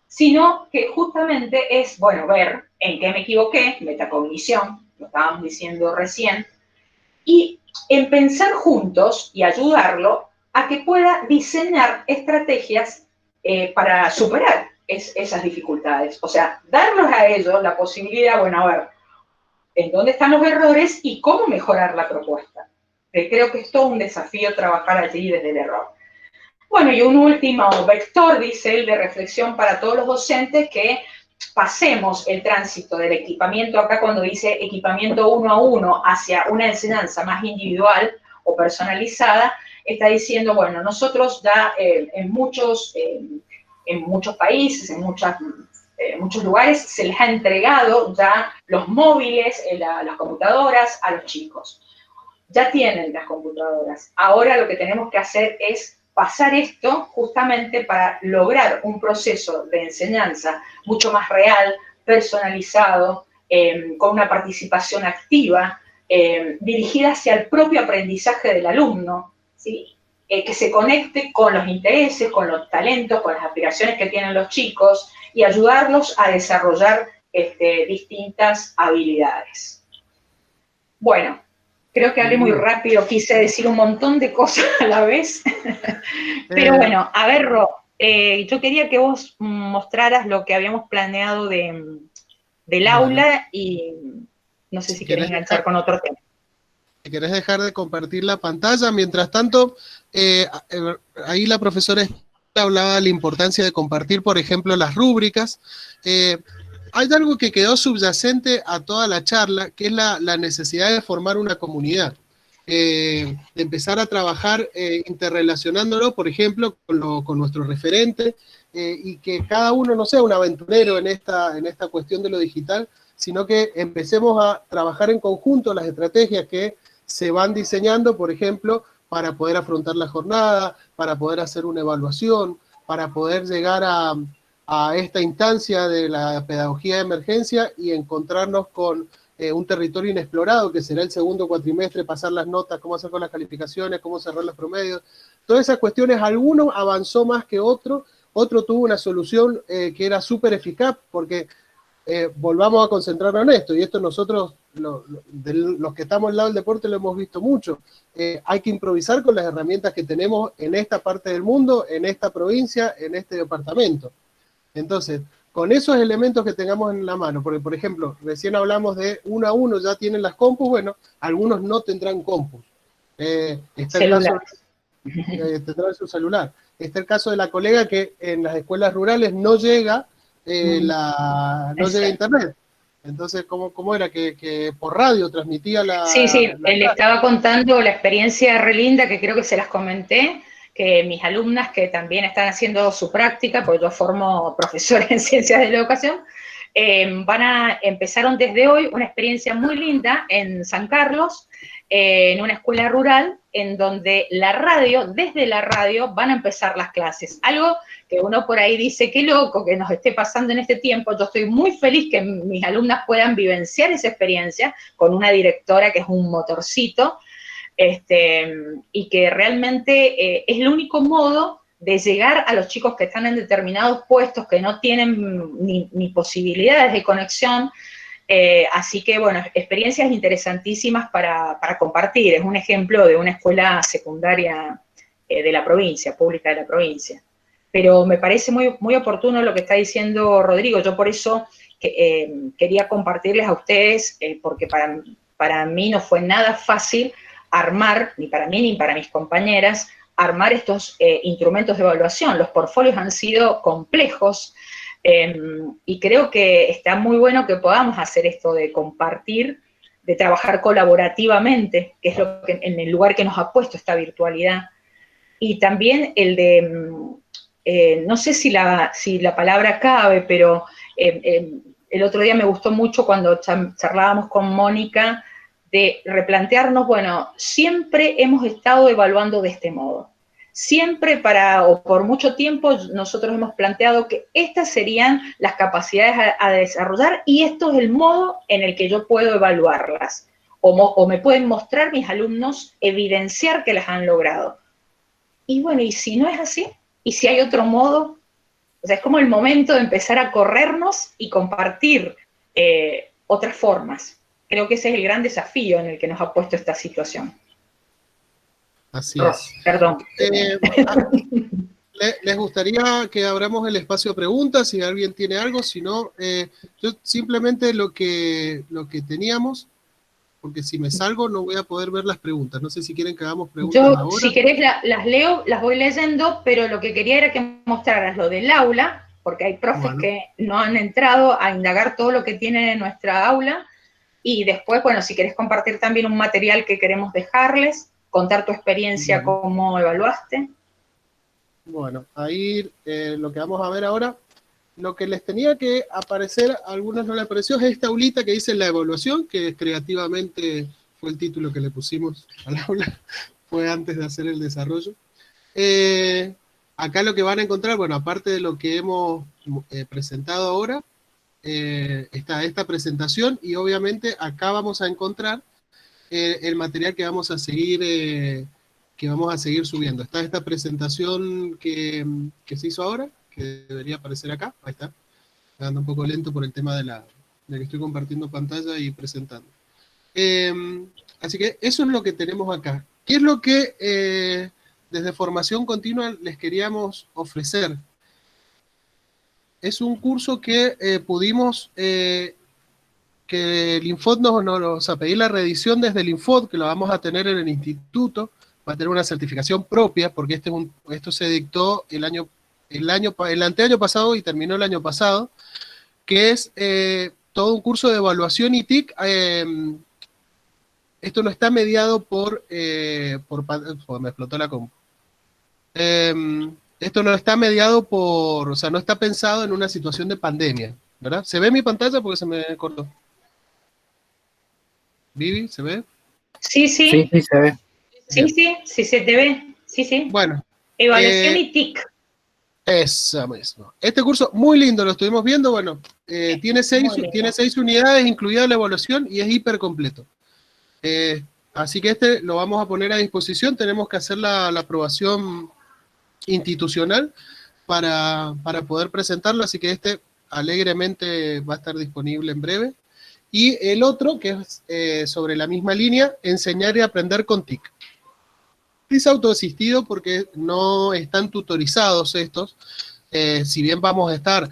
sino que justamente es, bueno, ver en qué me equivoqué, metacognición, lo estábamos diciendo recién, y en pensar juntos y ayudarlo a que pueda diseñar estrategias para superar esas dificultades. O sea, darnos a ellos la posibilidad, bueno, a ver, en dónde están los errores y cómo mejorar la propuesta. Creo que es todo un desafío trabajar allí desde el error. Bueno, y un último vector, dice él, de reflexión para todos los docentes, que pasemos el tránsito del equipamiento, acá cuando dice equipamiento 1 a 1 hacia una enseñanza más individual o personalizada, está diciendo, bueno, nosotros ya en muchos países, en muchos lugares, se les ha entregado ya los móviles, las computadoras a los chicos. Ya tienen las computadoras. Ahora lo que tenemos que hacer es pasar esto justamente para lograr un proceso de enseñanza mucho más real, personalizado, con una participación activa, dirigida hacia el propio aprendizaje del alumno, ¿sí? Que se conecte con los intereses, con los talentos, con las aspiraciones que tienen los chicos y ayudarlos a desarrollar distintas habilidades. Bueno, creo que hablé muy rápido, quise decir un montón de cosas a la vez. Pero bueno, a ver, Ro, yo quería que vos mostraras lo que habíamos planeado del aula y no sé si querés enganchar con otro tema. Si querés dejar de compartir la pantalla, mientras tanto, ahí la profesora hablaba de la importancia de compartir, por ejemplo, las rúbricas. Hay algo que quedó subyacente a toda la charla, que es la necesidad de formar una comunidad, de empezar a trabajar interrelacionándolo, por ejemplo, con nuestro referente, y que cada uno no sea un aventurero en esta cuestión de lo digital, sino que empecemos a trabajar en conjunto las estrategias que se van diseñando, por ejemplo, para poder afrontar la jornada, para poder hacer una evaluación, para poder llegar a esta instancia de la pedagogía de emergencia y encontrarnos con un territorio inexplorado, que será el segundo cuatrimestre, pasar las notas, cómo hacer con las calificaciones, cómo cerrar los promedios. Todas esas cuestiones, alguno avanzó más que otro tuvo una solución que era súper eficaz, porque volvamos a concentrarnos en esto, y esto nosotros, los que estamos al lado del deporte, lo hemos visto mucho. Hay que improvisar con las herramientas que tenemos en esta parte del mundo, en esta provincia, en este departamento. Entonces, con esos elementos que tengamos en la mano, porque por ejemplo, recién hablamos de 1 a 1, ya tienen las compus, bueno, algunos no tendrán compus. Está el caso, tendrán su celular. Está el caso de la colega que en las escuelas rurales no llega llega internet. Entonces, ¿cómo era? Que por radio transmitía la... Sí, le estaba contando la experiencia re linda, que creo que se las comenté, que mis alumnas que también están haciendo su práctica, porque yo formo profesores en ciencias de la educación, empezaron desde hoy una experiencia muy linda en San Carlos, en una escuela rural, en donde desde la radio, van a empezar las clases. Algo que uno por ahí dice, qué loco que nos esté pasando en este tiempo. Yo estoy muy feliz que mis alumnas puedan vivenciar esa experiencia con una directora que es un motorcito, y que realmente es el único modo de llegar a los chicos que están en determinados puestos, que no tienen ni posibilidades de conexión. Así que, bueno, experiencias interesantísimas para compartir. Es un ejemplo de una escuela secundaria de la provincia, pública de la provincia. Pero me parece muy, muy oportuno lo que está diciendo Rodrigo. Yo por eso quería compartirles a ustedes, porque para mí no fue nada fácil armar, ni para mí ni para mis compañeras, armar estos instrumentos de evaluación. Los portfolios han sido complejos, y creo que está muy bueno que podamos hacer esto de compartir, de trabajar colaborativamente, que es lo que, en el lugar que nos ha puesto esta virtualidad. Y también el de, no sé si la palabra cabe, pero el otro día me gustó mucho cuando charlábamos con Mónica, de replantearnos, bueno, siempre hemos estado evaluando de este modo. Siempre o por mucho tiempo nosotros hemos planteado que estas serían las capacidades a desarrollar y esto es el modo en el que yo puedo evaluarlas. O me pueden mostrar mis alumnos, evidenciar que las han logrado. Y bueno, ¿y si no es así? ¿Y si hay otro modo? O sea, es como el momento de empezar a corrernos y compartir otras formas. Creo que ese es el gran desafío en el que nos ha puesto esta situación. Así es. Perdón. ¿Les gustaría que abramos el espacio de preguntas? Si alguien tiene algo, si no, yo simplemente lo que teníamos, porque si me salgo no voy a poder ver las preguntas. No sé si quieren que hagamos preguntas ahora. Si querés las leo, las voy leyendo, pero lo que quería era que mostraras lo del aula, porque hay profes que no han entrado a indagar todo lo que tiene en nuestra aula, y después, bueno, si querés compartir también un material que queremos dejarles, contar tu experiencia, cómo evaluaste. Bueno, ahí lo que vamos a ver ahora, lo que les tenía que aparecer, a algunos no les apareció, es esta aulita que dice la evaluación, que creativamente fue el título que le pusimos al aula, fue antes de hacer el desarrollo. Acá lo que van a encontrar, bueno, aparte de lo que hemos presentado ahora, está esta presentación, y obviamente acá vamos a encontrar el material que vamos a seguir subiendo. Está esta presentación que se hizo ahora, que debería aparecer acá. Ahí está. Anda un poco lento por el tema de que estoy compartiendo pantalla y presentando. Así que eso es lo que tenemos acá. ¿Qué es lo que desde Formación Continua les queríamos ofrecer? Es un curso que pudimos, que el Infod nos a pedir la reedición desde el Infod, que lo vamos a tener en el instituto, va a tener una certificación propia, porque esto se dictó el anteaño pasado y terminó el año pasado, que es todo un curso de evaluación y TIC. Esto no está mediado me explotó la compu. Esto no está mediado o sea, no está pensado en una situación de pandemia, ¿verdad? ¿Se ve mi pantalla? Porque se me cortó. ¿Vivi, se ve? Sí, se ve. Sí, se te ve. Sí. Bueno. Evaluación y TIC. Eso mismo. Este curso, muy lindo, lo estuvimos viendo, bueno, tiene 6 unidades, incluida la evaluación, y es hiper completo. Así que este lo vamos a poner a disposición, tenemos que hacer la aprobación institucional para poder presentarlo, así que este alegremente va a estar disponible en breve. Y el otro, que es sobre la misma línea, enseñar y aprender con TIC. Es autoasistido porque no están tutorizados estos, si bien vamos a estar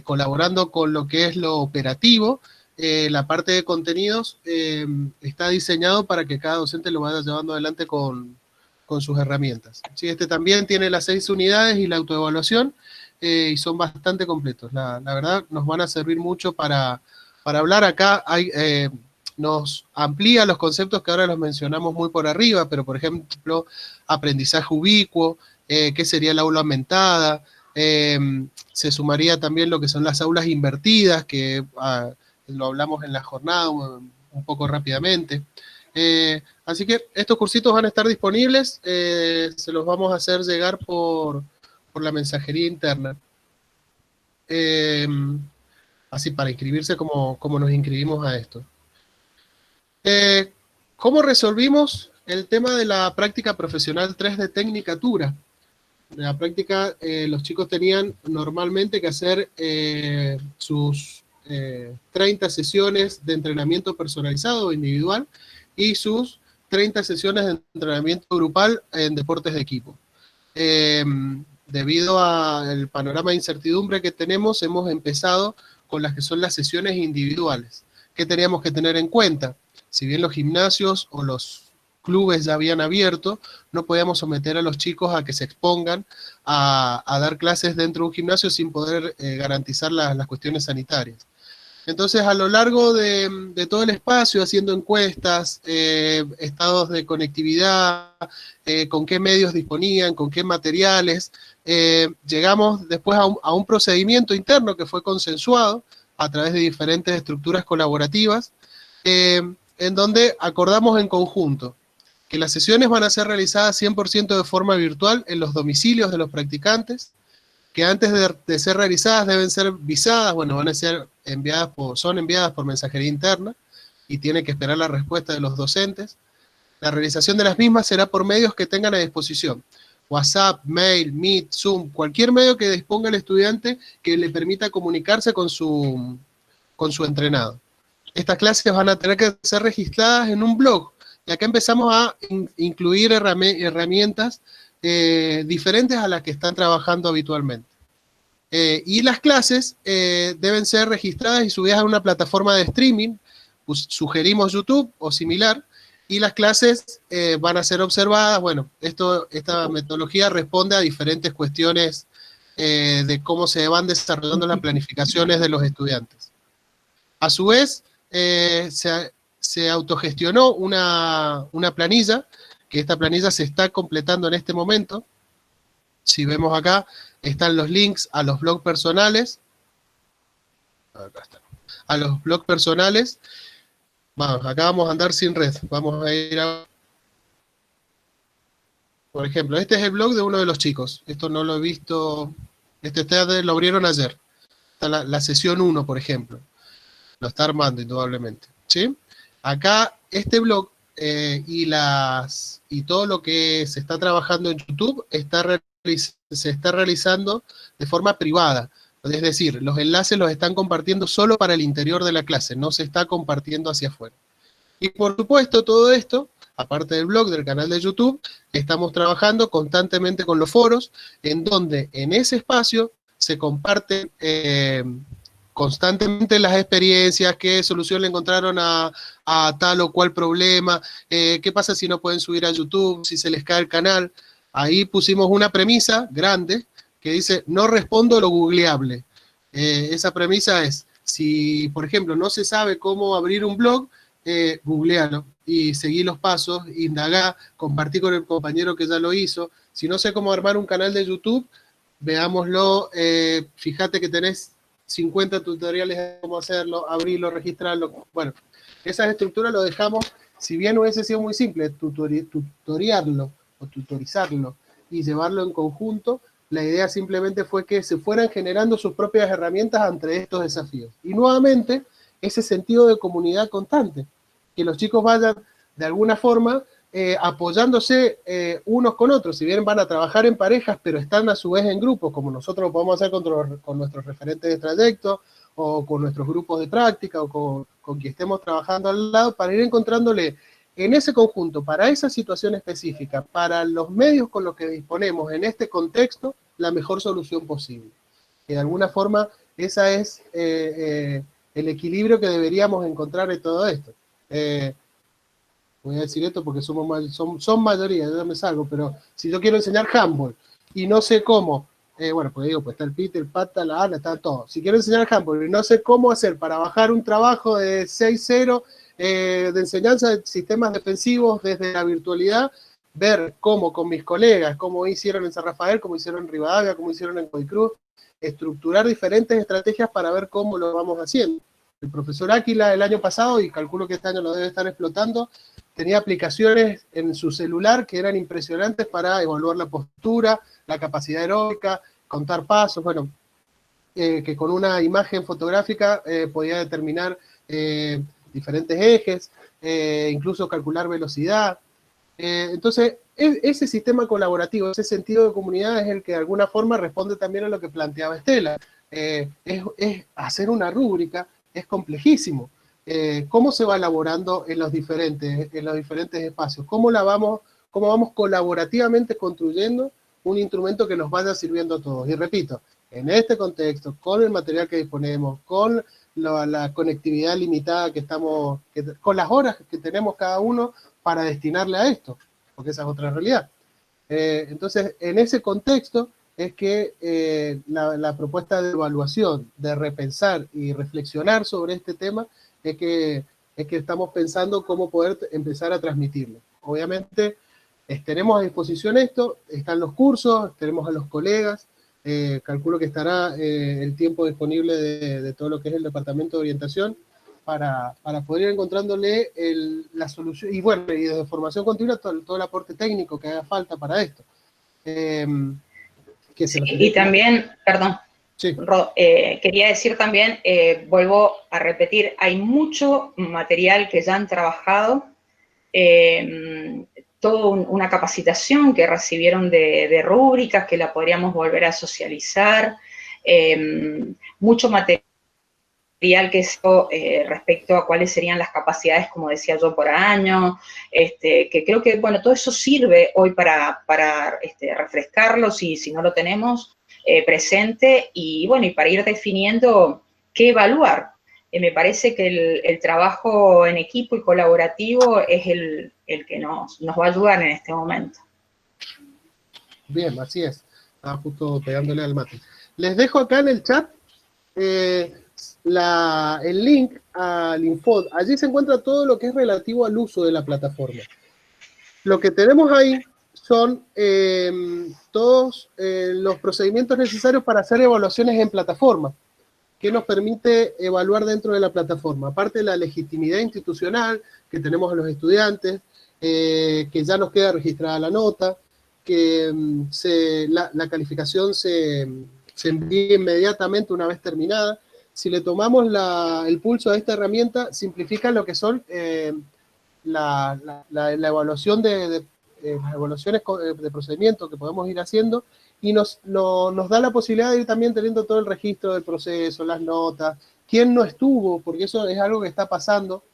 colaborando con lo que es lo operativo, la parte de contenidos está diseñado para que cada docente lo vaya llevando adelante con sus herramientas. Sí, este también tiene las 6 unidades y la autoevaluación, y son bastante completos. La verdad, nos van a servir mucho para hablar acá. Nos amplía los conceptos que ahora los mencionamos muy por arriba, pero por ejemplo, aprendizaje ubicuo, qué sería la aula aumentada, se sumaría también lo que son las aulas invertidas, que lo hablamos en la jornada un poco rápidamente. Así que estos cursitos van a estar disponibles, se los vamos a hacer llegar por la mensajería interna. Así para inscribirse como nos inscribimos a esto. ¿Cómo resolvimos el tema de la práctica profesional 3 de Tecnicatura? En la práctica, los chicos tenían normalmente que hacer sus 30 sesiones de entrenamiento personalizado o individual y sus 30 sesiones de entrenamiento grupal en deportes de equipo. Debido al panorama de incertidumbre que tenemos, hemos empezado con las que son las sesiones individuales. ¿Qué teníamos que tener en cuenta? Si bien los gimnasios o los clubes ya habían abierto, no podíamos someter a los chicos a que se expongan a dar clases dentro de un gimnasio sin poder garantizar las cuestiones sanitarias. Entonces, a lo largo de todo el espacio, haciendo encuestas, estados de conectividad, con qué medios disponían, con qué materiales, llegamos después a un procedimiento interno que fue consensuado a través de diferentes estructuras colaborativas, en donde acordamos en conjunto que las sesiones van a ser realizadas 100% de forma virtual en los domicilios de los practicantes, que antes de ser realizadas deben ser visadas, bueno, van a ser son enviadas por mensajería interna y tienen que esperar la respuesta de los docentes. La realización de las mismas será por medios que tengan a disposición. WhatsApp, mail, Meet, Zoom, cualquier medio que disponga el estudiante que le permita comunicarse con su entrenado. Estas clases van a tener que ser registradas en un blog, y acá empezamos a incluir herramientas diferentes a las que están trabajando habitualmente. Y las clases deben ser registradas y subidas a una plataforma de streaming, pues sugerimos YouTube o similar, y las clases van a ser observadas. Bueno, esta metodología responde a diferentes cuestiones de cómo se van desarrollando las planificaciones de los estudiantes. A su vez, se autogestionó una planilla, que esta planilla se está completando en este momento. Si vemos acá, están los links a los blogs personales. Acá está. A los blogs personales. Vamos, acá vamos a andar sin red. Vamos a ir a... Por ejemplo, este es el blog de uno de los chicos. Esto no lo he visto... lo abrieron ayer. Está la sesión 1, por ejemplo. Lo está armando indudablemente. ¿Sí? Acá, este blog y todo lo que se está trabajando en YouTube se está realizando de forma privada. Es decir, los enlaces los están compartiendo solo para el interior de la clase, no se está compartiendo hacia afuera. Y por supuesto, todo esto, aparte del blog, del canal de YouTube, estamos trabajando constantemente con los foros, en donde en ese espacio se comparten constantemente las experiencias, qué solución le encontraron a tal o cual problema, qué pasa si no pueden subir a YouTube, si se les cae el canal. Ahí pusimos una premisa grande que dice, no respondo lo googleable. Esa premisa es, si por ejemplo no se sabe cómo abrir un blog, googlealo y seguí los pasos, indagá, compartí con el compañero que ya lo hizo. Si no sé cómo armar un canal de YouTube, veámoslo, fíjate que tenés 50 tutoriales de cómo hacerlo, abrirlo, registrarlo. Bueno, esas estructuras lo dejamos, si bien hubiese sido muy simple, tutoriarlo o tutorizarlo y llevarlo en conjunto, la idea simplemente fue que se fueran generando sus propias herramientas ante estos desafíos. Y nuevamente, ese sentido de comunidad constante, que los chicos vayan de alguna forma apoyándose unos con otros, si bien van a trabajar en parejas, pero están a su vez en grupos, como nosotros lo podemos hacer con nuestros referentes de trayecto, o con nuestros grupos de práctica, o con quien estemos trabajando al lado, para ir encontrándole en ese conjunto, para esa situación específica, para los medios con los que disponemos en este contexto, la mejor solución posible. Que de alguna forma, ese es el equilibrio que deberíamos encontrar en todo esto. Voy a decir esto porque son mayoría, yo me salgo, pero si yo quiero enseñar handball y no sé cómo, bueno, pues digo, pues está el Peter, el Pata, la Ana, está todo. Si quiero enseñar handball y no sé cómo hacer para bajar un trabajo de 6-0 de enseñanza de sistemas defensivos desde la virtualidad, ver cómo con mis colegas, cómo hicieron en San Rafael, cómo hicieron en Rivadavia, cómo hicieron en Coicruz, estructurar diferentes estrategias para ver cómo lo vamos haciendo. El profesor Áquila el año pasado, y calculo que este año lo debe estar explotando, tenía aplicaciones en su celular que eran impresionantes para evaluar la postura, la capacidad aeróbica, contar pasos, bueno, que con una imagen fotográfica podía determinar diferentes ejes, incluso calcular velocidad. Entonces, ese sistema colaborativo, ese sentido de comunidad es el que de alguna forma responde también a lo que planteaba Estela. Es hacer una rúbrica, es complejísimo. ¿Cómo se va elaborando en los diferentes espacios? ¿Cómo vamos colaborativamente construyendo un instrumento que nos vaya sirviendo a todos? Y repito, en este contexto, con el material que disponemos, con la conectividad limitada con las horas que tenemos cada uno para destinarle a esto, porque esa es otra realidad. Entonces, en ese contexto es que la propuesta de evaluación, de repensar y reflexionar sobre este tema, es que estamos pensando cómo poder empezar a transmitirlo. Obviamente, tenemos a disposición esto, están los cursos, tenemos a los colegas, calculo que estará el tiempo disponible de todo lo que es el departamento de orientación para poder ir encontrándole la solución, y bueno, y desde formación continua todo el aporte técnico que haga falta para esto. Y también, perdón, sí. Quería decir también, vuelvo a repetir, hay mucho material que ya han trabajado, toda una capacitación que recibieron de rúbricas, que la podríamos volver a socializar, mucho material que eso respecto a cuáles serían las capacidades, como decía yo, por año, que creo que, bueno, todo eso sirve hoy para refrescarlo si no lo tenemos presente, y bueno, y para ir definiendo qué evaluar. Me parece que el trabajo en equipo y colaborativo es el que nos va a ayudar en este momento. Bien, así es. Estaba justo pegándole al mate. Les dejo acá en el chat el link al Infod. Allí se encuentra todo lo que es relativo al uso de la plataforma. Lo que tenemos ahí son todos los procedimientos necesarios para hacer evaluaciones en plataforma, que nos permite evaluar dentro de la plataforma. Aparte de la legitimidad institucional que tenemos en los estudiantes, que ya nos queda registrada la nota, que la calificación se envía inmediatamente una vez terminada. Si le tomamos el pulso a esta herramienta, simplifica lo que son la evaluación las evaluaciones de procedimiento que podemos ir haciendo, y nos da la posibilidad de ir también teniendo todo el registro del proceso, las notas, quién no estuvo, porque eso es algo que está pasando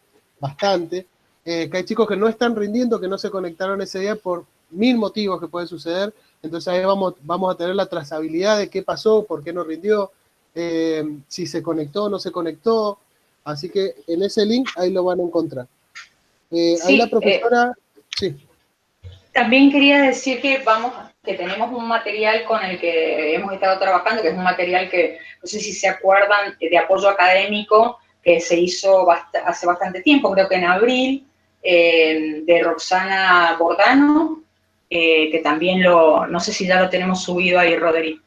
bastante, que hay chicos que no están rindiendo, que no se conectaron ese día por 1000 motivos que pueden suceder. Entonces ahí vamos a tener la trazabilidad de qué pasó, por qué no rindió, si se conectó o no se conectó. Así que en ese link ahí lo van a encontrar. Sí, ahí la profesora... sí. También quería decir que tenemos un material con el que hemos estado trabajando, que es un material que, no sé si se acuerdan, de apoyo académico, que se hizo hace bastante tiempo, creo que en abril, de Roxana Bordano, que también no sé si ya lo tenemos subido ahí, Rodri,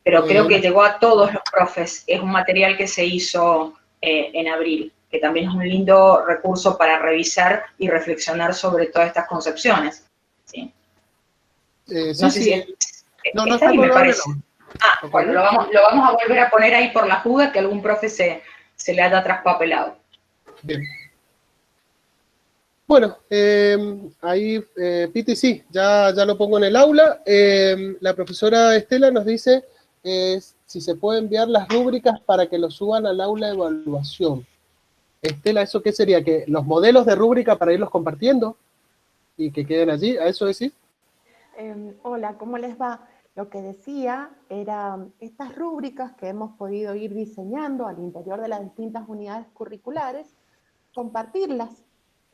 pero creo que llegó a todos los profes. Es un material que se hizo en abril, que también es un lindo recurso para revisar y reflexionar sobre todas estas concepciones. Sí. No sé si no está ahí, me parece. Okay. Bueno, lo vamos a volver a poner ahí por las dudas que algún profe se le haya traspapelado. Bien. Bueno, ahí, Piti, sí, ya lo pongo en el aula. La profesora Estela nos dice si se puede enviar las rúbricas para que lo suban al aula de evaluación. Estela, ¿eso qué sería? ¿Que los modelos de rúbrica para irlos compartiendo y que queden allí? ¿A eso decís? Hola, ¿cómo les va? Lo que decía era estas rúbricas que hemos podido ir diseñando al interior de las distintas unidades curriculares, compartirlas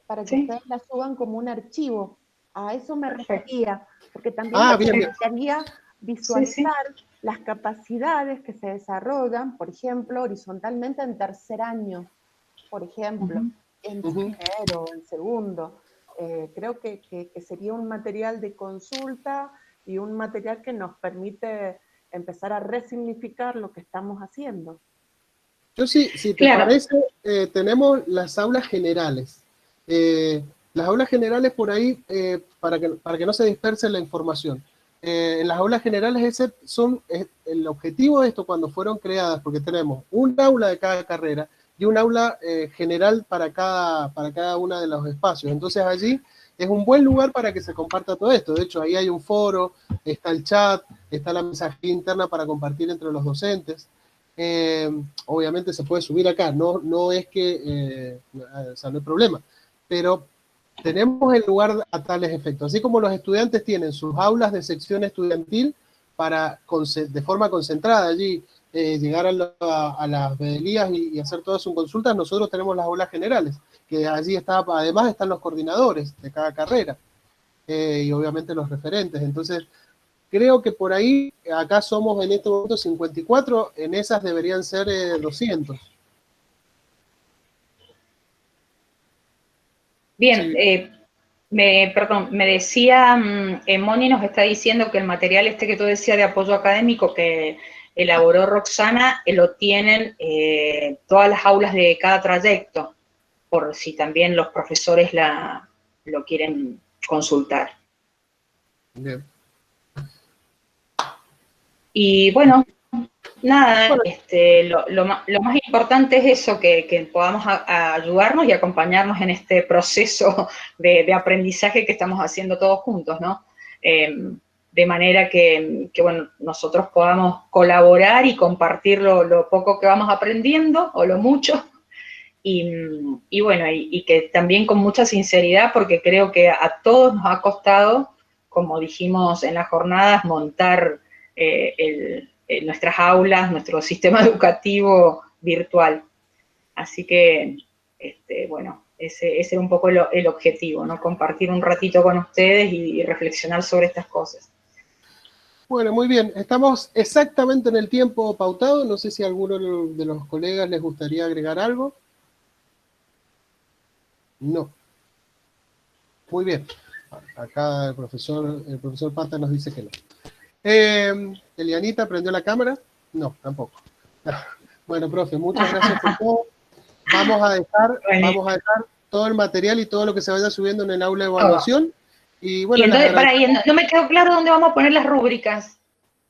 para que ustedes las suban como un archivo. A eso me refería, porque también quería visualizar las capacidades que se desarrollan, por ejemplo, horizontalmente en tercer año, por ejemplo, en primero, en segundo. Creo que sería un material de consulta y un material que nos permite empezar a resignificar lo que estamos haciendo. Yo sí, si te parece, tenemos las aulas generales. Las aulas generales por ahí, para que no se disperse la información. En las aulas generales el objetivo de esto cuando fueron creadas, porque tenemos un aula de cada carrera y un aula general para cada uno de los espacios. Entonces allí es un buen lugar para que se comparta todo esto. De hecho, ahí hay un foro, está el chat, está la mensajería interna para compartir entre los docentes. Obviamente se puede subir acá, no es que, o sea, no hay problema, pero tenemos el lugar a tales efectos. Así como los estudiantes tienen sus aulas de sección estudiantil para, de forma concentrada allí, llegar a las vedelías y hacer todas sus consultas, nosotros tenemos las aulas generales, que allí además están los coordinadores de cada carrera, y obviamente los referentes. Entonces, creo que por ahí, acá somos en este momento 54, en esas deberían ser 200. Bien, sí. Me decía, Moni nos está diciendo que el material que tú decías de apoyo académico que elaboró Roxana, lo tienen todas las aulas de cada trayecto, por si también los profesores lo quieren consultar. Bien. Y bueno, Nada, Bueno, lo más importante es eso, que podamos a ayudarnos y acompañarnos en este proceso de aprendizaje que estamos haciendo todos juntos, ¿no? De manera bueno, nosotros podamos colaborar y compartir lo poco que vamos aprendiendo o lo mucho. Y bueno, y que también con mucha sinceridad, porque creo que a todos nos ha costado, como dijimos en las jornadas, montar nuestras aulas, nuestro sistema educativo virtual. Así que, bueno, ese era un poco el objetivo, ¿no? Compartir un ratito con ustedes y reflexionar sobre estas cosas. bueno, muy bien. Estamos exactamente en el tiempo pautado. No sé si a alguno de los colegas les gustaría agregar algo. No. Muy bien. Acá el profesor Pata nos dice que no. Elianita, ¿prendió la cámara? No, tampoco. Bueno, profe, muchas gracias por todo. Vamos a dejar todo el material y todo lo que se vaya subiendo en el aula de evaluación. Y bueno, Y entonces, no me quedó claro dónde vamos a poner las rúbricas.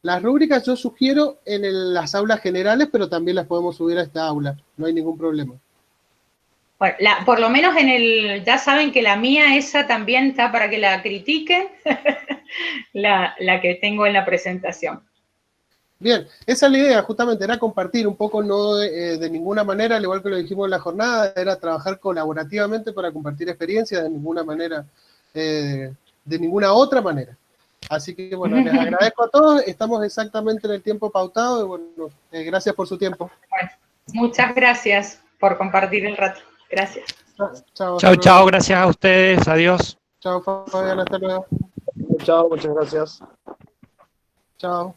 las rúbricas yo sugiero en las aulas generales, pero también las podemos subir a esta aula. No hay ningún problema. Bueno, por lo menos ya saben que la mía, esa también está para que la critiquen, la que tengo en la presentación. Bien, esa es la idea, justamente, era compartir un poco, no de ninguna manera, al igual que lo dijimos en la jornada, era trabajar colaborativamente para compartir experiencias, de ninguna manera, de ninguna otra manera. Así que bueno, les agradezco a todos, estamos exactamente en el tiempo pautado, y bueno, gracias por su tiempo. Bueno, muchas gracias por compartir el rato. Gracias. Chao, Chao, chao, gracias a ustedes, adiós. Chao, Fabián, hasta luego. Chao, muchas gracias. Chao,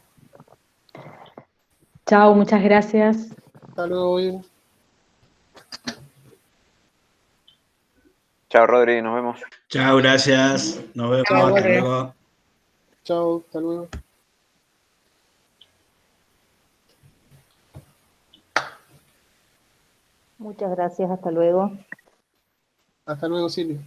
Chao, muchas gracias. hasta luego, bien. Chao, Rodri, nos vemos. Chao, gracias. Nos vemos. Chao, Hasta luego. Chao, hasta luego. Muchas gracias, hasta luego. Hasta luego, Silvia.